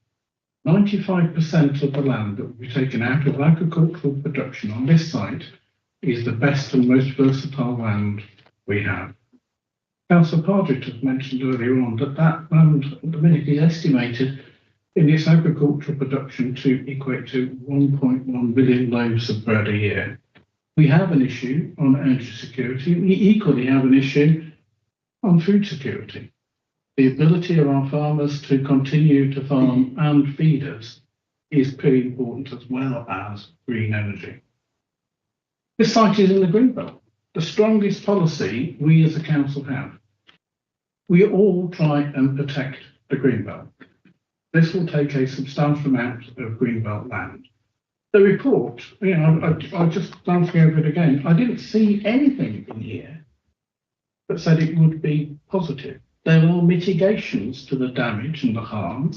95% of the land that will be taken out of agricultural production on this site is the best and most versatile land we have. Councillor Partridge has mentioned earlier on that that land at the minute is estimated in its agricultural production to equate to 1.1 billion loaves of bread a year. We have an issue on energy security. We equally have an issue on food security. The ability of our farmers to continue to farm and feed us is pretty important, as well as green energy. This site is in the Greenbelt, the strongest policy we as a council have. We all try and protect the Greenbelt. This will take a substantial amount of Greenbelt land. The report, you know, I just glancing over it again, I didn't see anything in here that said it would be positive. There are mitigations to the damage and the harm,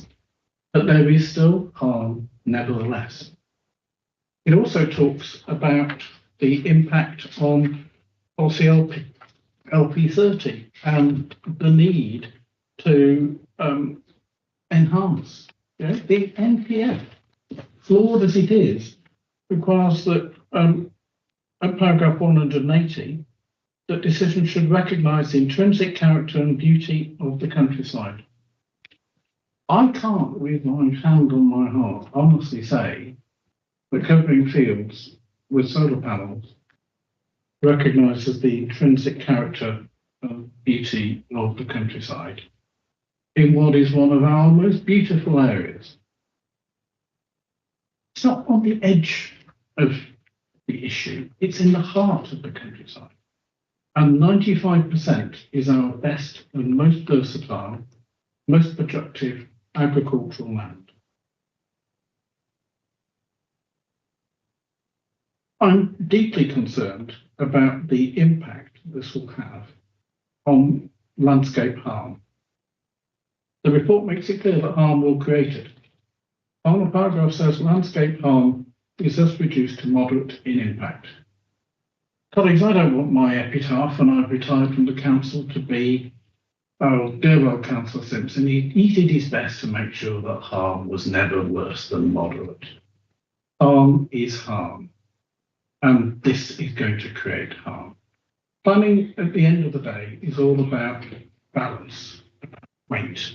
but there is still harm nevertheless. It also talks about the impact on policy LP30 and the need to enhance. You know, the NPF, flawed as it is, requires that at paragraph 180, that decisions should recognise the intrinsic character and beauty of the countryside. I can't, with my hand on my heart, honestly say that covering fields with solar panels recognises the intrinsic character and beauty of the countryside in what is one of our most beautiful areas. It's not on the edge of the issue, it's in the heart of the countryside. And 95% is our best and most versatile, most productive agricultural land. I'm deeply concerned about the impact this will have on landscape harm. The report makes it clear that harm will create it. Final paragraph says landscape harm is thus reduced to moderate in impact. Colleagues, I don't want my epitaph when I've retired from the council to be, oh, dear old Councillor Simpson, he did his best to make sure that harm was never worse than moderate. Harm is harm, and this is going to create harm. Planning, at the end of the day, is all about balance, weight,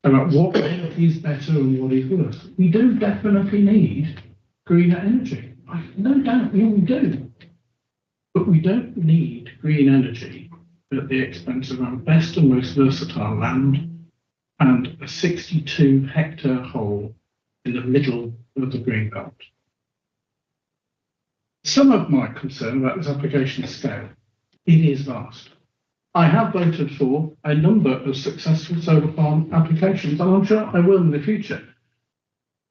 about what is better and what is worse. We do definitely need greener energy. No doubt we do. But we don't need green energy at the expense of our best and most versatile land and a 62 hectare hole in the middle of the greenbelt. Some of my concern about this application scale, it is vast. I have voted for a number of successful solar farm applications, and I'm sure I will in the future.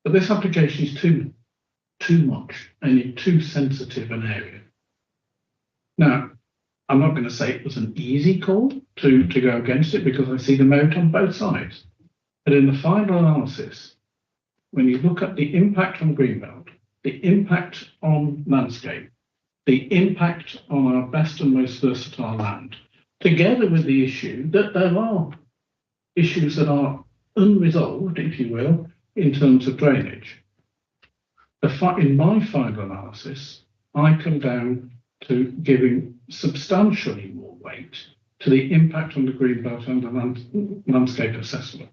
But this application is too much and in too sensitive an area. Now, I'm not going to say it was an easy call to go against it, because I see the merit on both sides. But in the final analysis, when you look at the impact on greenbelt, the impact on landscape, the impact on our best and most versatile land, together with the issue that there are issues that are unresolved, if you will, in terms of drainage. In my final analysis, I come down to giving substantially more weight to the impact on the greenbelt and the landscape assessment.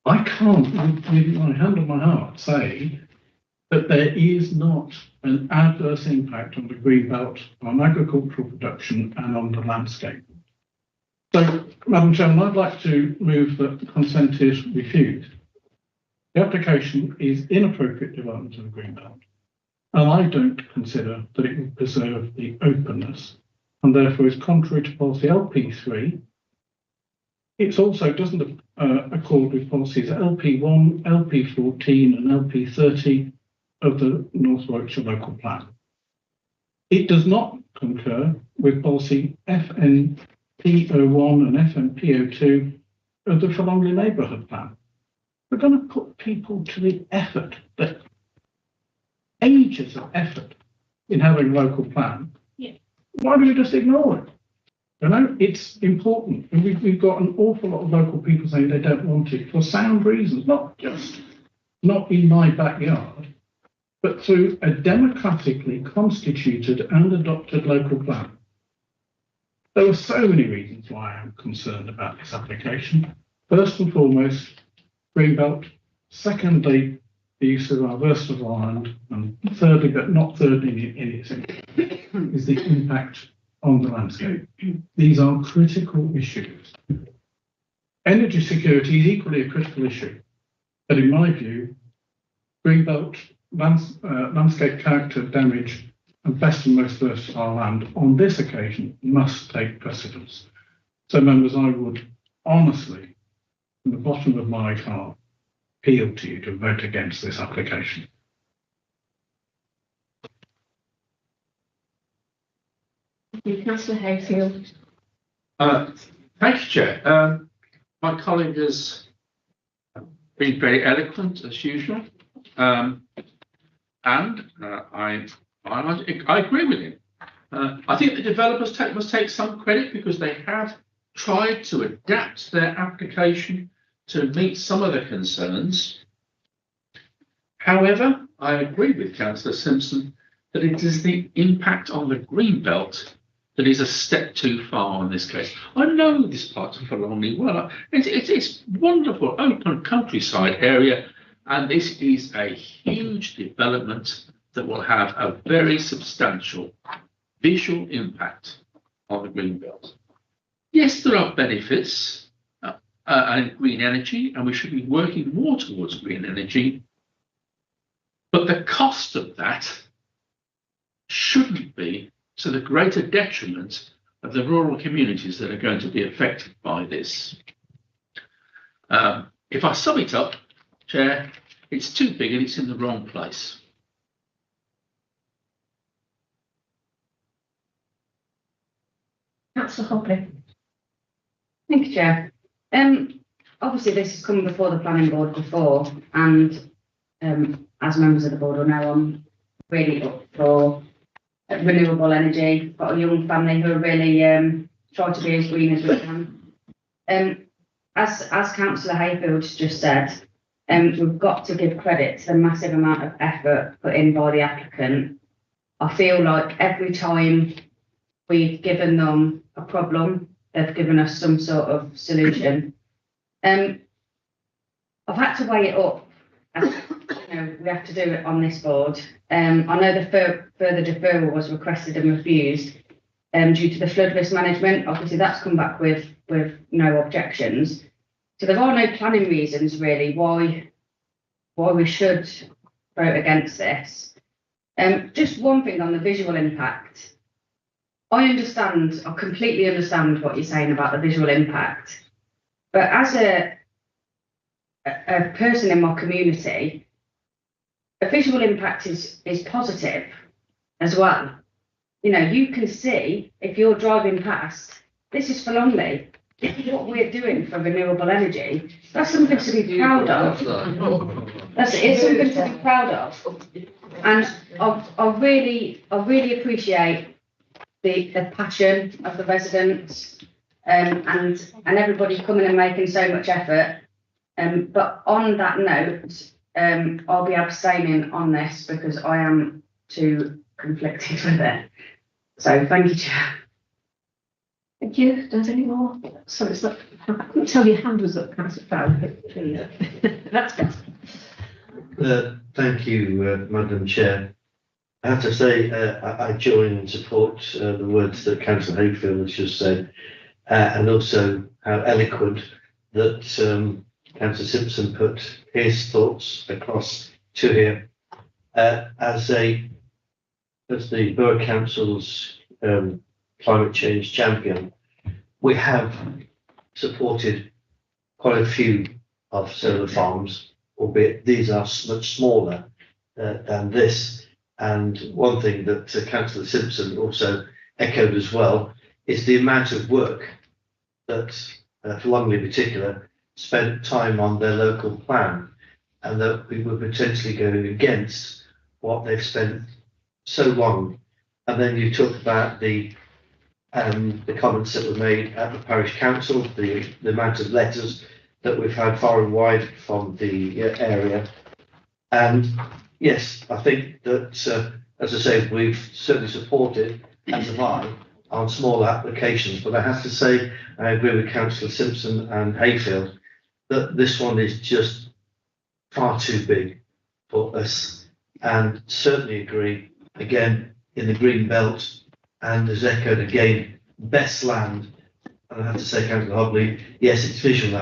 I can't, with my hand on my heart, say that there is not an adverse impact on the greenbelt, on agricultural production and on the landscape. So, Madam Chairman, I'd like to move that consent is refused. The application is inappropriate development of the greenbelt, and I don't consider that it will preserve the openness, and therefore is contrary to policy LP3. It also doesn't accord with policies LP1, LP14 and LP30 of the North Warwickshire Local Plan. It does not concur with policy FNP01 and FNP02 of the Forlongley Neighbourhood Plan. We're going to put people to the effort, that ages of effort in having a local plan. Yeah. Why do we just ignore it? You know, it's important. And we've got an awful lot of local people saying they don't want it for sound reasons, not in my backyard, but through a democratically constituted and adopted local plan. There are so many reasons why I'm concerned about this application. First and foremost, greenbelt. Secondly, the use of our versatile land. And thirdly, but not thirdly in its is the impact on the landscape. These are critical issues. Energy security is equally a critical issue. But in my view, greenbelt, landscape character damage and best and most versatile land on this occasion must take precedence. So members, I would honestly, from the bottom of my heart, appeal to you to vote against this application. Councillor Hayfield. Thank you, Chair. My colleague has been very eloquent as usual, and I agree with him. I think the developers must take some credit, because they have tried to adapt their application to meet some of the concerns. However, I agree with Councillor Simpson that it is the impact on the greenbelt that is a step too far in this case. I know this part of Forlongley well. It's wonderful open countryside area, and this is a huge development that will have a very substantial visual impact on the greenbelt. Yes, there are benefits and green energy, and we should be working more towards green energy, but the cost of that shouldn't be to the greater detriment of the rural communities that are going to be affected by this. If I sum it up, Chair, it's too big and it's in the wrong place. Councillor Hobley. Thank you, Chair. Obviously, this has come before the planning board before, and as members of the board will know, I'm really up for renewable energy. Got a young family who are really try to be as green as we can. As Councillor Hayfield just said, we've got to give credit to the massive amount of effort put in by the applicant. I feel like every time we've given them a problem, they've given us some sort of solution. I've had to weigh it up. As, you know, we have to do it on this board. I know the further deferral was requested and refused due to the flood risk management. Obviously, that's come back with no objections. So there are no planning reasons really why we should vote against this. Just one thing on the visual impact. I completely understand what you're saying about the visual impact, but as a person in my community, a visual impact is positive as well. You know, you can see if you're driving past, this is for Longley. This is what we're doing for renewable energy. That's something to be proud of. It's something to be proud of. And I really appreciate the passion of the residents and everybody coming and making so much effort. But on that note, I'll be abstaining on this because I am too conflicted with it. So thank you, Chair. Thank you. Does any more? Sorry, it's not, I couldn't tell your hand was up, Councillor Farrell. That's better. Thank you, Madam Chair. I have to say, I join and support the words that Councillor Hayfield has just said, and also how eloquent that Councillor Simpson put his thoughts across to him. As the Borough Council's climate change champion, we have supported quite a few of solar farms, albeit these are much smaller than this. And one thing that Councillor Simpson also echoed as well is the amount of work that, for Longley in particular, spent time on their local plan, and that we were potentially going against what they've spent so long. And then you talk about the comments that were made at the parish council, the amount of letters that we've had far and wide from the area. And yes, I think that, as I say, we've certainly supported, as have I, on smaller applications. But I have to say, I agree with Councillor Simpson and Hayfield that this one is just far too big for us. And certainly agree, again, in the green belt, and as echoed again, best land. And I have to say, Councillor Hobley, yes, it's visual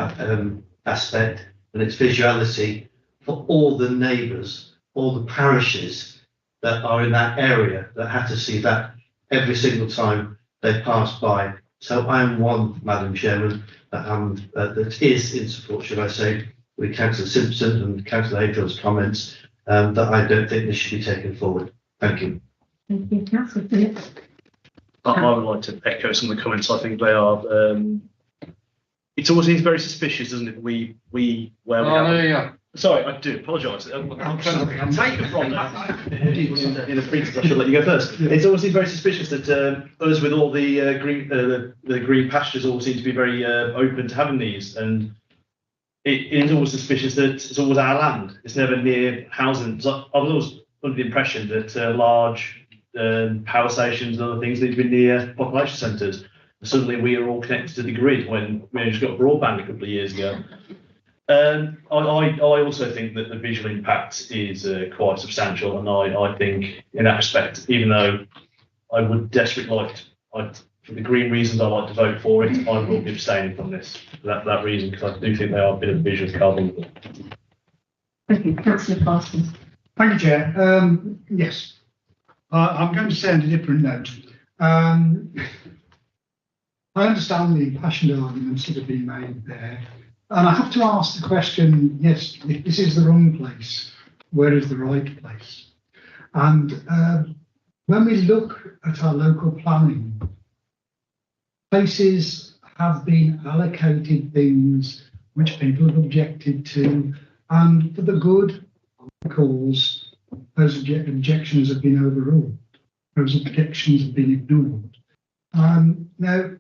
aspect, and it's visuality for all the neighbours, all the parishes that are in that area that have to see that every single time they pass by. So I am one, Madam Chairman, that is in support, should I say, with Councillor Simpson and Councillor Hayfield's comments, that I don't think this should be taken forward. Thank you. Thank you, Councillor Phillips. I would like to echo some of the comments. I think they are. It always seems very suspicious, doesn't it? Sorry, I do apologise. I'm taking it from that. In the previous, I should let you go first. It's always seems very suspicious that us with all the green pastures all seem to be very open to having these, and it is always suspicious that it's always our land. It's never near housing. So I was always under the impression that large power stations and other things need to be near population centres. Suddenly we are all connected to the grid when we just got broadband a couple of years ago. I also think that the visual impact is quite substantial, and I think in that respect, even though I would desperately like for the green reasons I like to vote for it, I will be abstaining from this for that reason, because I do think they are a bit of visual carbon. Thank you, Councillor Parsons. Thank you, Chair. Yes, I'm going to say on a different note. I understand the impassioned arguments that have been made there. And I have to ask the question, yes, if this is the wrong place, where is the right place? And when we look at our local planning, places have been allocated things which people have objected to, and for the good of the cause, those objections have been overruled. Those objections have been ignored. Now,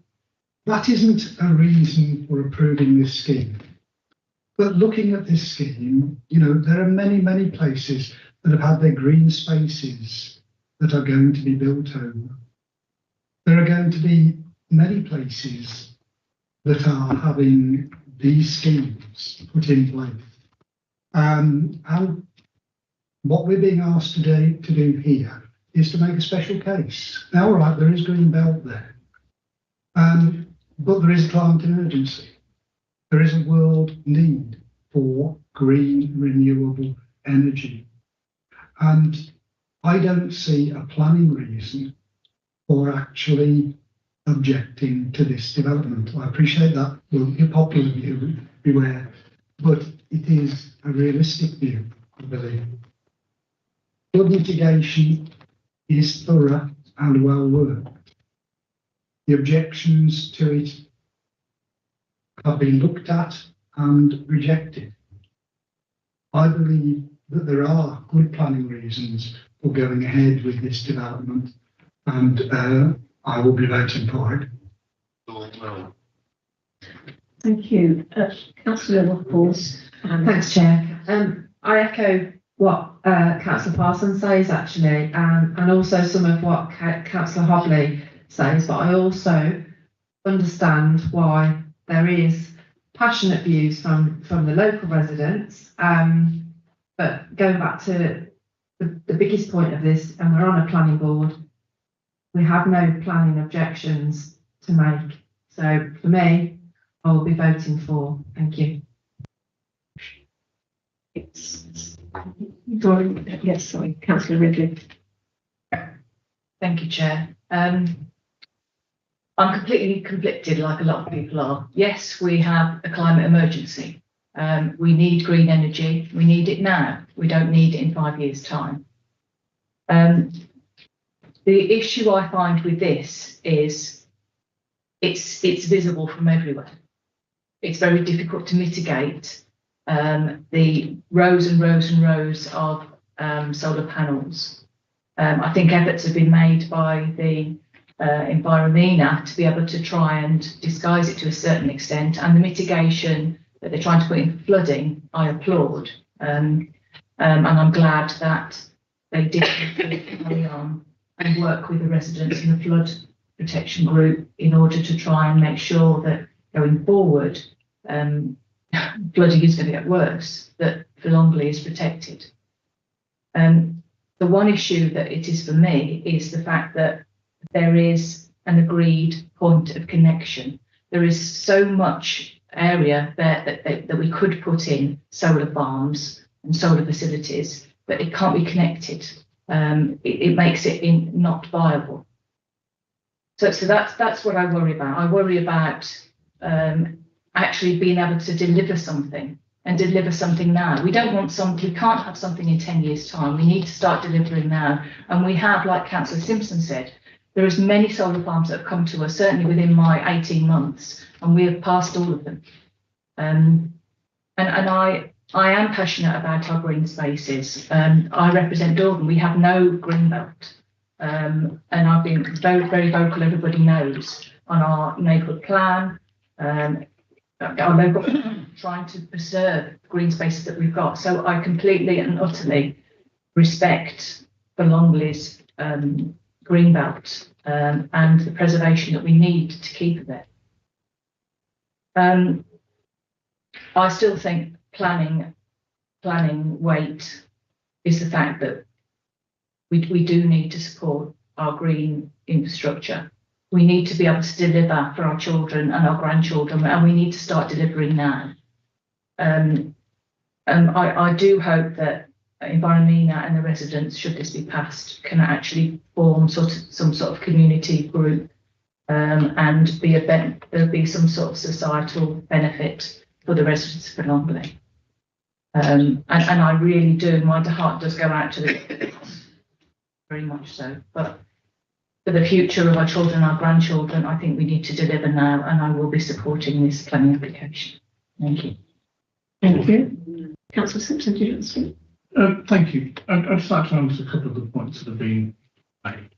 that isn't a reason for approving this scheme. But looking at this scheme, you know, there are many, many places that have had their green spaces that are going to be built over. There are going to be many places that are having these schemes put in place. And what we're being asked today to do here is to make a special case. Now, all right, there is green belt there. But there is a climate emergency. There is a world need for green renewable energy. And I don't see a planning reason for actually objecting to this development. I appreciate that will be a popular view, beware, but it is a realistic view, I believe. Flood mitigation is thorough and well worked. The objections to it have been looked at and rejected. I believe that there are good planning reasons for going ahead with this development, and I will be voting for it. Thank you. Councillor Waffles. Thanks, Chair. I echo what Councillor Parsons says actually, and also some of what Councillor Hobley says, but I also understand why there is passionate views from the local residents. But going back to the biggest point of this, and we're on a planning board, we have no planning objections to make. So for me, I will be voting for. Thank you. Yes, sorry, Councillor Ridley. Thank you, Chair. I'm completely conflicted, like a lot of people are. Yes, we have a climate emergency. We need green energy. We need it now. We don't need it in 5 years' time. The issue I find with this is it's visible from everywhere. It's very difficult to mitigate the rows and rows and rows of solar panels. I think efforts have been made by the Enviromina to be able to try and disguise it to a certain extent, and the mitigation that they're trying to put in flooding, I applaud. And I'm glad that they did carry on and work with the residents and the flood protection group in order to try and make sure that going forward, flooding is going to get worse, that Philongly is protected. The one issue that it is for me is the fact that there is an agreed point of connection. There is so much area there that we could put in solar farms and solar facilities, but it can't be connected. It makes it not viable. So that's what I worry about. I worry about actually being able to deliver something and deliver something now. We don't want something, we can't have something in 10 years' time. We need to start delivering now. And we have, like Councillor Simpson said, there is many solar farms that have come to us, certainly within my 18 months, and we have passed all of them. And I am passionate about our green spaces. I represent Dordon. We have no green belt. And I've been very, very vocal, everybody knows, on our neighbourhood plan, our local trying to preserve green spaces that we've got. So I completely and utterly respect Philongly's green belt and the preservation that we need to keep of it. I still think planning weight is the fact that we do need to support our green infrastructure. We need to be able to deliver for our children and our grandchildren, and we need to start delivering now. I do hope that Enviromina and the residents, should this be passed, can actually form some sort of community group and there'll be some sort of societal benefit for the residents of Philongly. And I really do, my heart does go out to the very much so. But for the future of our children and our grandchildren, I think we need to deliver now, and I will be supporting this planning application. Thank you. Thank you. Councillor Simpson, do you want to speak? Thank you. I'd just like to answer a couple of the points that have been made.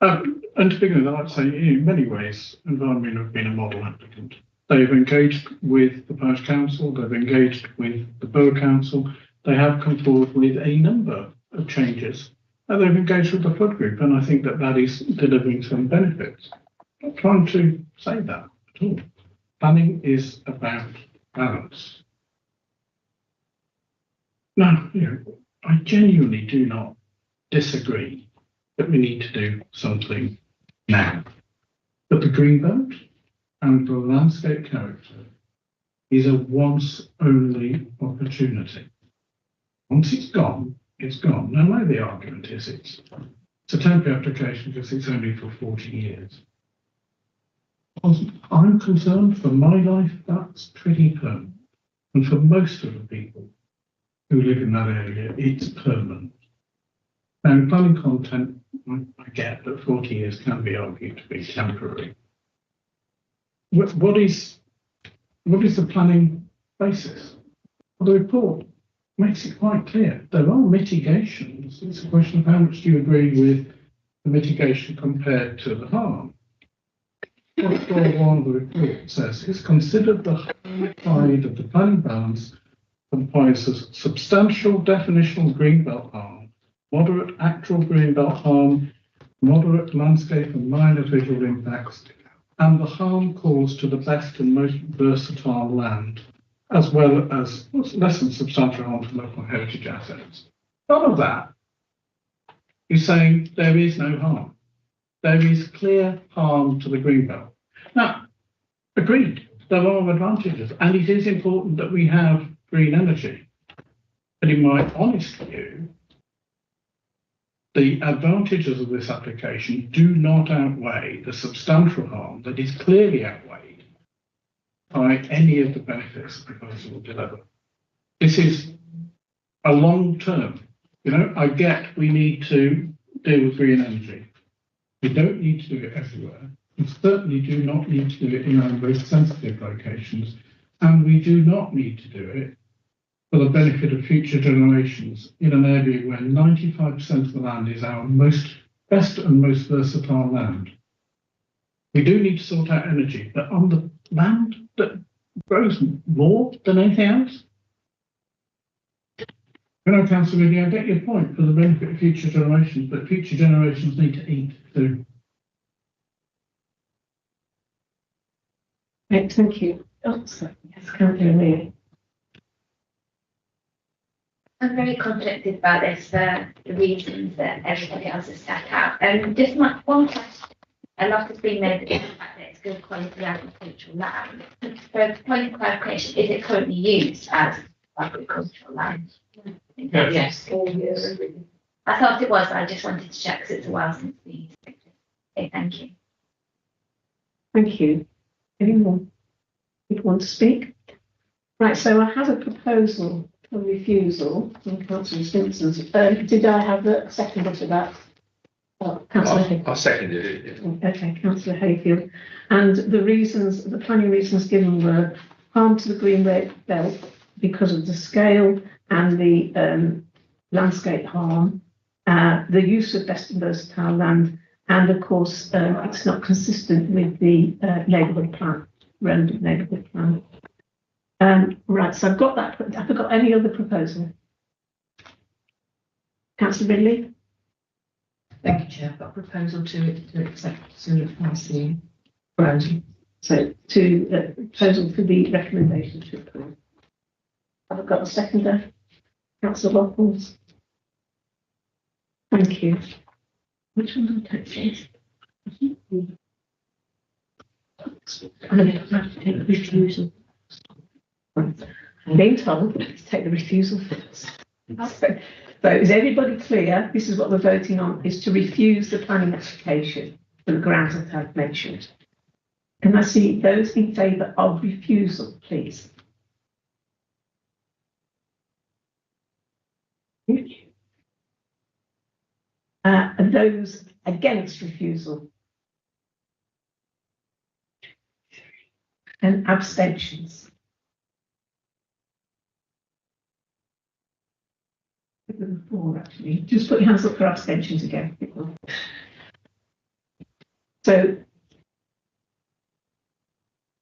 And to begin with, I'd like to say, in many ways, Enviromina have been a model applicant. They've engaged with the parish council, they've engaged with the borough council, they have come forward with a number of changes, and they've engaged with the flood group, and I think that is delivering some benefits. I'm not trying to say that at all. Planning is about balance. Now, I genuinely do not disagree that we need to do something now. But the green belt and the landscape character is a once only opportunity. Once it's gone, it's gone. Now, I know the argument is it's a temporary application because it's only for 40 years. I'm concerned for my life, that's pretty permanent. And for most of the people who live in that area, it's permanent. Now, planning content, I get that 40 years can be argued to be temporary. What is the planning basis? Well, the report makes it quite clear. There are mitigations. It's a question of how much do you agree with the mitigation compared to the harm. What one of the report says is considered the high side of the planning balance comprises substantial definitional greenbelt harm, moderate actual greenbelt harm, moderate landscape and minor visual impacts, and the harm caused to the best and most versatile land, as well as less than substantial harm to local heritage assets. None of that is saying there is no harm. There is clear harm to the greenbelt. Now, agreed, there are advantages, and it is important that we have green energy. But in my honest view, the advantages of this application do not outweigh the substantial harm that is clearly outweighed by any of the benefits the proposal will deliver. This is a long term. You know, I get we need to deal with green energy. We don't need to do it everywhere. We certainly do not need to do it in our most sensitive locations, and we do not need to do it for the benefit of future generations in an area where 95% of the land is our best and most versatile land. We do need to sort out energy, but on the land that grows more than anything else. You know, Councillor Ridley, I get your point for the benefit of future generations, but future generations need to eat too. Right, thank you. Oh, sorry. Yes, Councillor Lee. I'm very conflicted about this for the reasons that everybody else has set out. Just one question. A lot has been made about the fact that it's good quality agricultural land. For a point of clarification, is it currently used as agricultural land? Yes. I thought it was, but I just wanted to check because it's a while since we used it. Okay, thank you. Thank you. Anyone want to speak? Right, so I have a proposal for refusal from Councillor Stimpson's. Did I have a seconder to that? Oh, Councillor Hayfield. I seconded it. Okay, Councillor Hayfield. And the reasons, the planning reasons given were harm to the green belt because of the scale and the landscape harm, the use of best and versatile land, and of course, it's not consistent with the neighbourhood plan, relevant neighbourhood plan. Right, so I've got that. Have I got any other proposal? Councillor Ridley? Thank you, Chair. I've got a proposal to accept to pass the proposal. So to proposal for the recommendation to approve. Have I got a seconder? Councillor Waffles? Thank you. Which one do I take first? I'm going to have to take the refusal. I'm being told to take the refusal first. So is everybody clear? This is what we're voting on, is to refuse the planning application for the grounds that I've mentioned. Can I see those in favour of refusal, please? And those against refusal? And abstentions? Four, actually. Just put your hands up for abstentions again. So,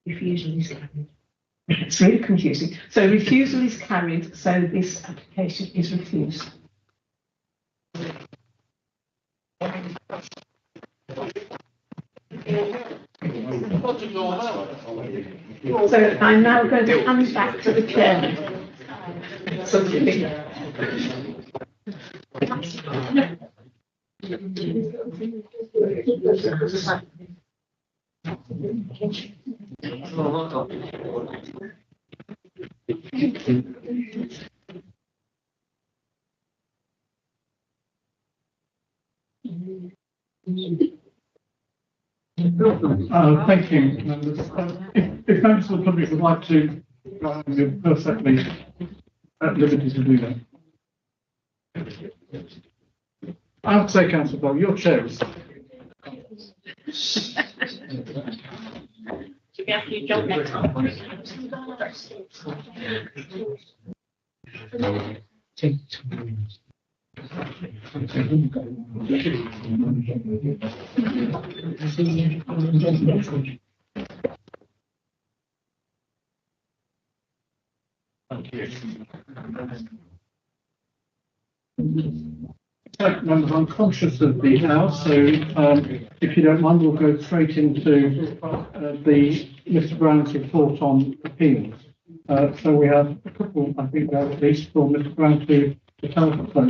refusal is carried. It's really confusing. So refusal is carried, so this application is refused. So I'm now going to hand back to the chair. Thank you, members. If members of the public would like to, you're perfectly at liberty to do that. I would say, Councillor Bell, your chair is. Should we have you jump next time? Thank you. Members, I'm conscious of the hour, so if you don't mind, we'll go straight into the Mr. Brown's report on appeals. So we have a couple, I think, at least for Mr. Brown to tell us. So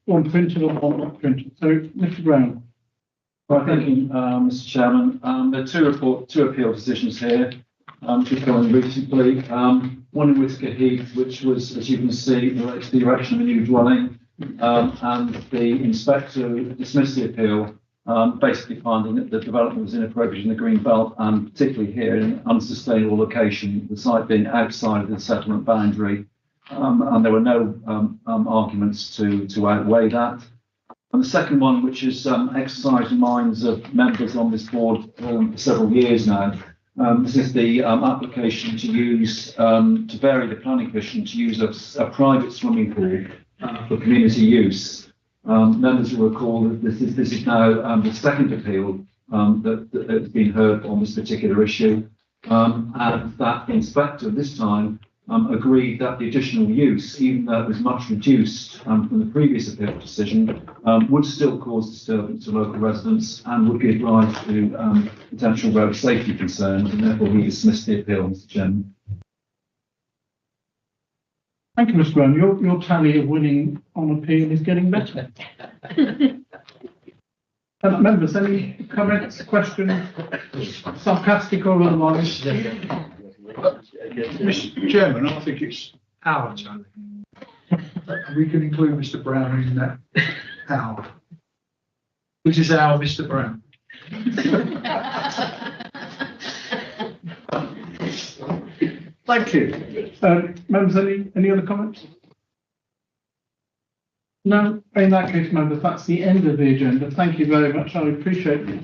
one printed or one not printed. So, Mr. Brown. Right, thank you, Mr. Chairman. There are two appeal decisions here, just going recently. One in Whittaker Heath, which was, as you can see, relates to the erection of a new dwelling, and the inspector dismissed the appeal, basically finding that the development was inappropriate in the green belt, and particularly here in an unsustainable location, the site being outside of the settlement boundary, and there were no arguments to outweigh that. And the second one, which has exercised the minds of members on this board for several years now, this is the application to use, to vary the planning commission to use a private swimming pool for community use. Members will recall that this is now the second appeal that has been heard on this particular issue, and that the inspector this time agreed that the additional use, even though it was much reduced from the previous appeal decision, would still cause disturbance to local residents and would give rise to potential road safety concerns, and therefore he dismissed the appeal, Mr. Chairman. Thank you, Mr. Brown. Your tally of winning on appeal is getting better. Members, any comments, questions, sarcastic or otherwise? Mr. Chairman, I think it's our tally. We can include Mr. Brown in that our, which is our Mr. Brown. Thank you. Members, any other comments? No, in that case, members, that's the end of the agenda. Thank you very much. I appreciate it.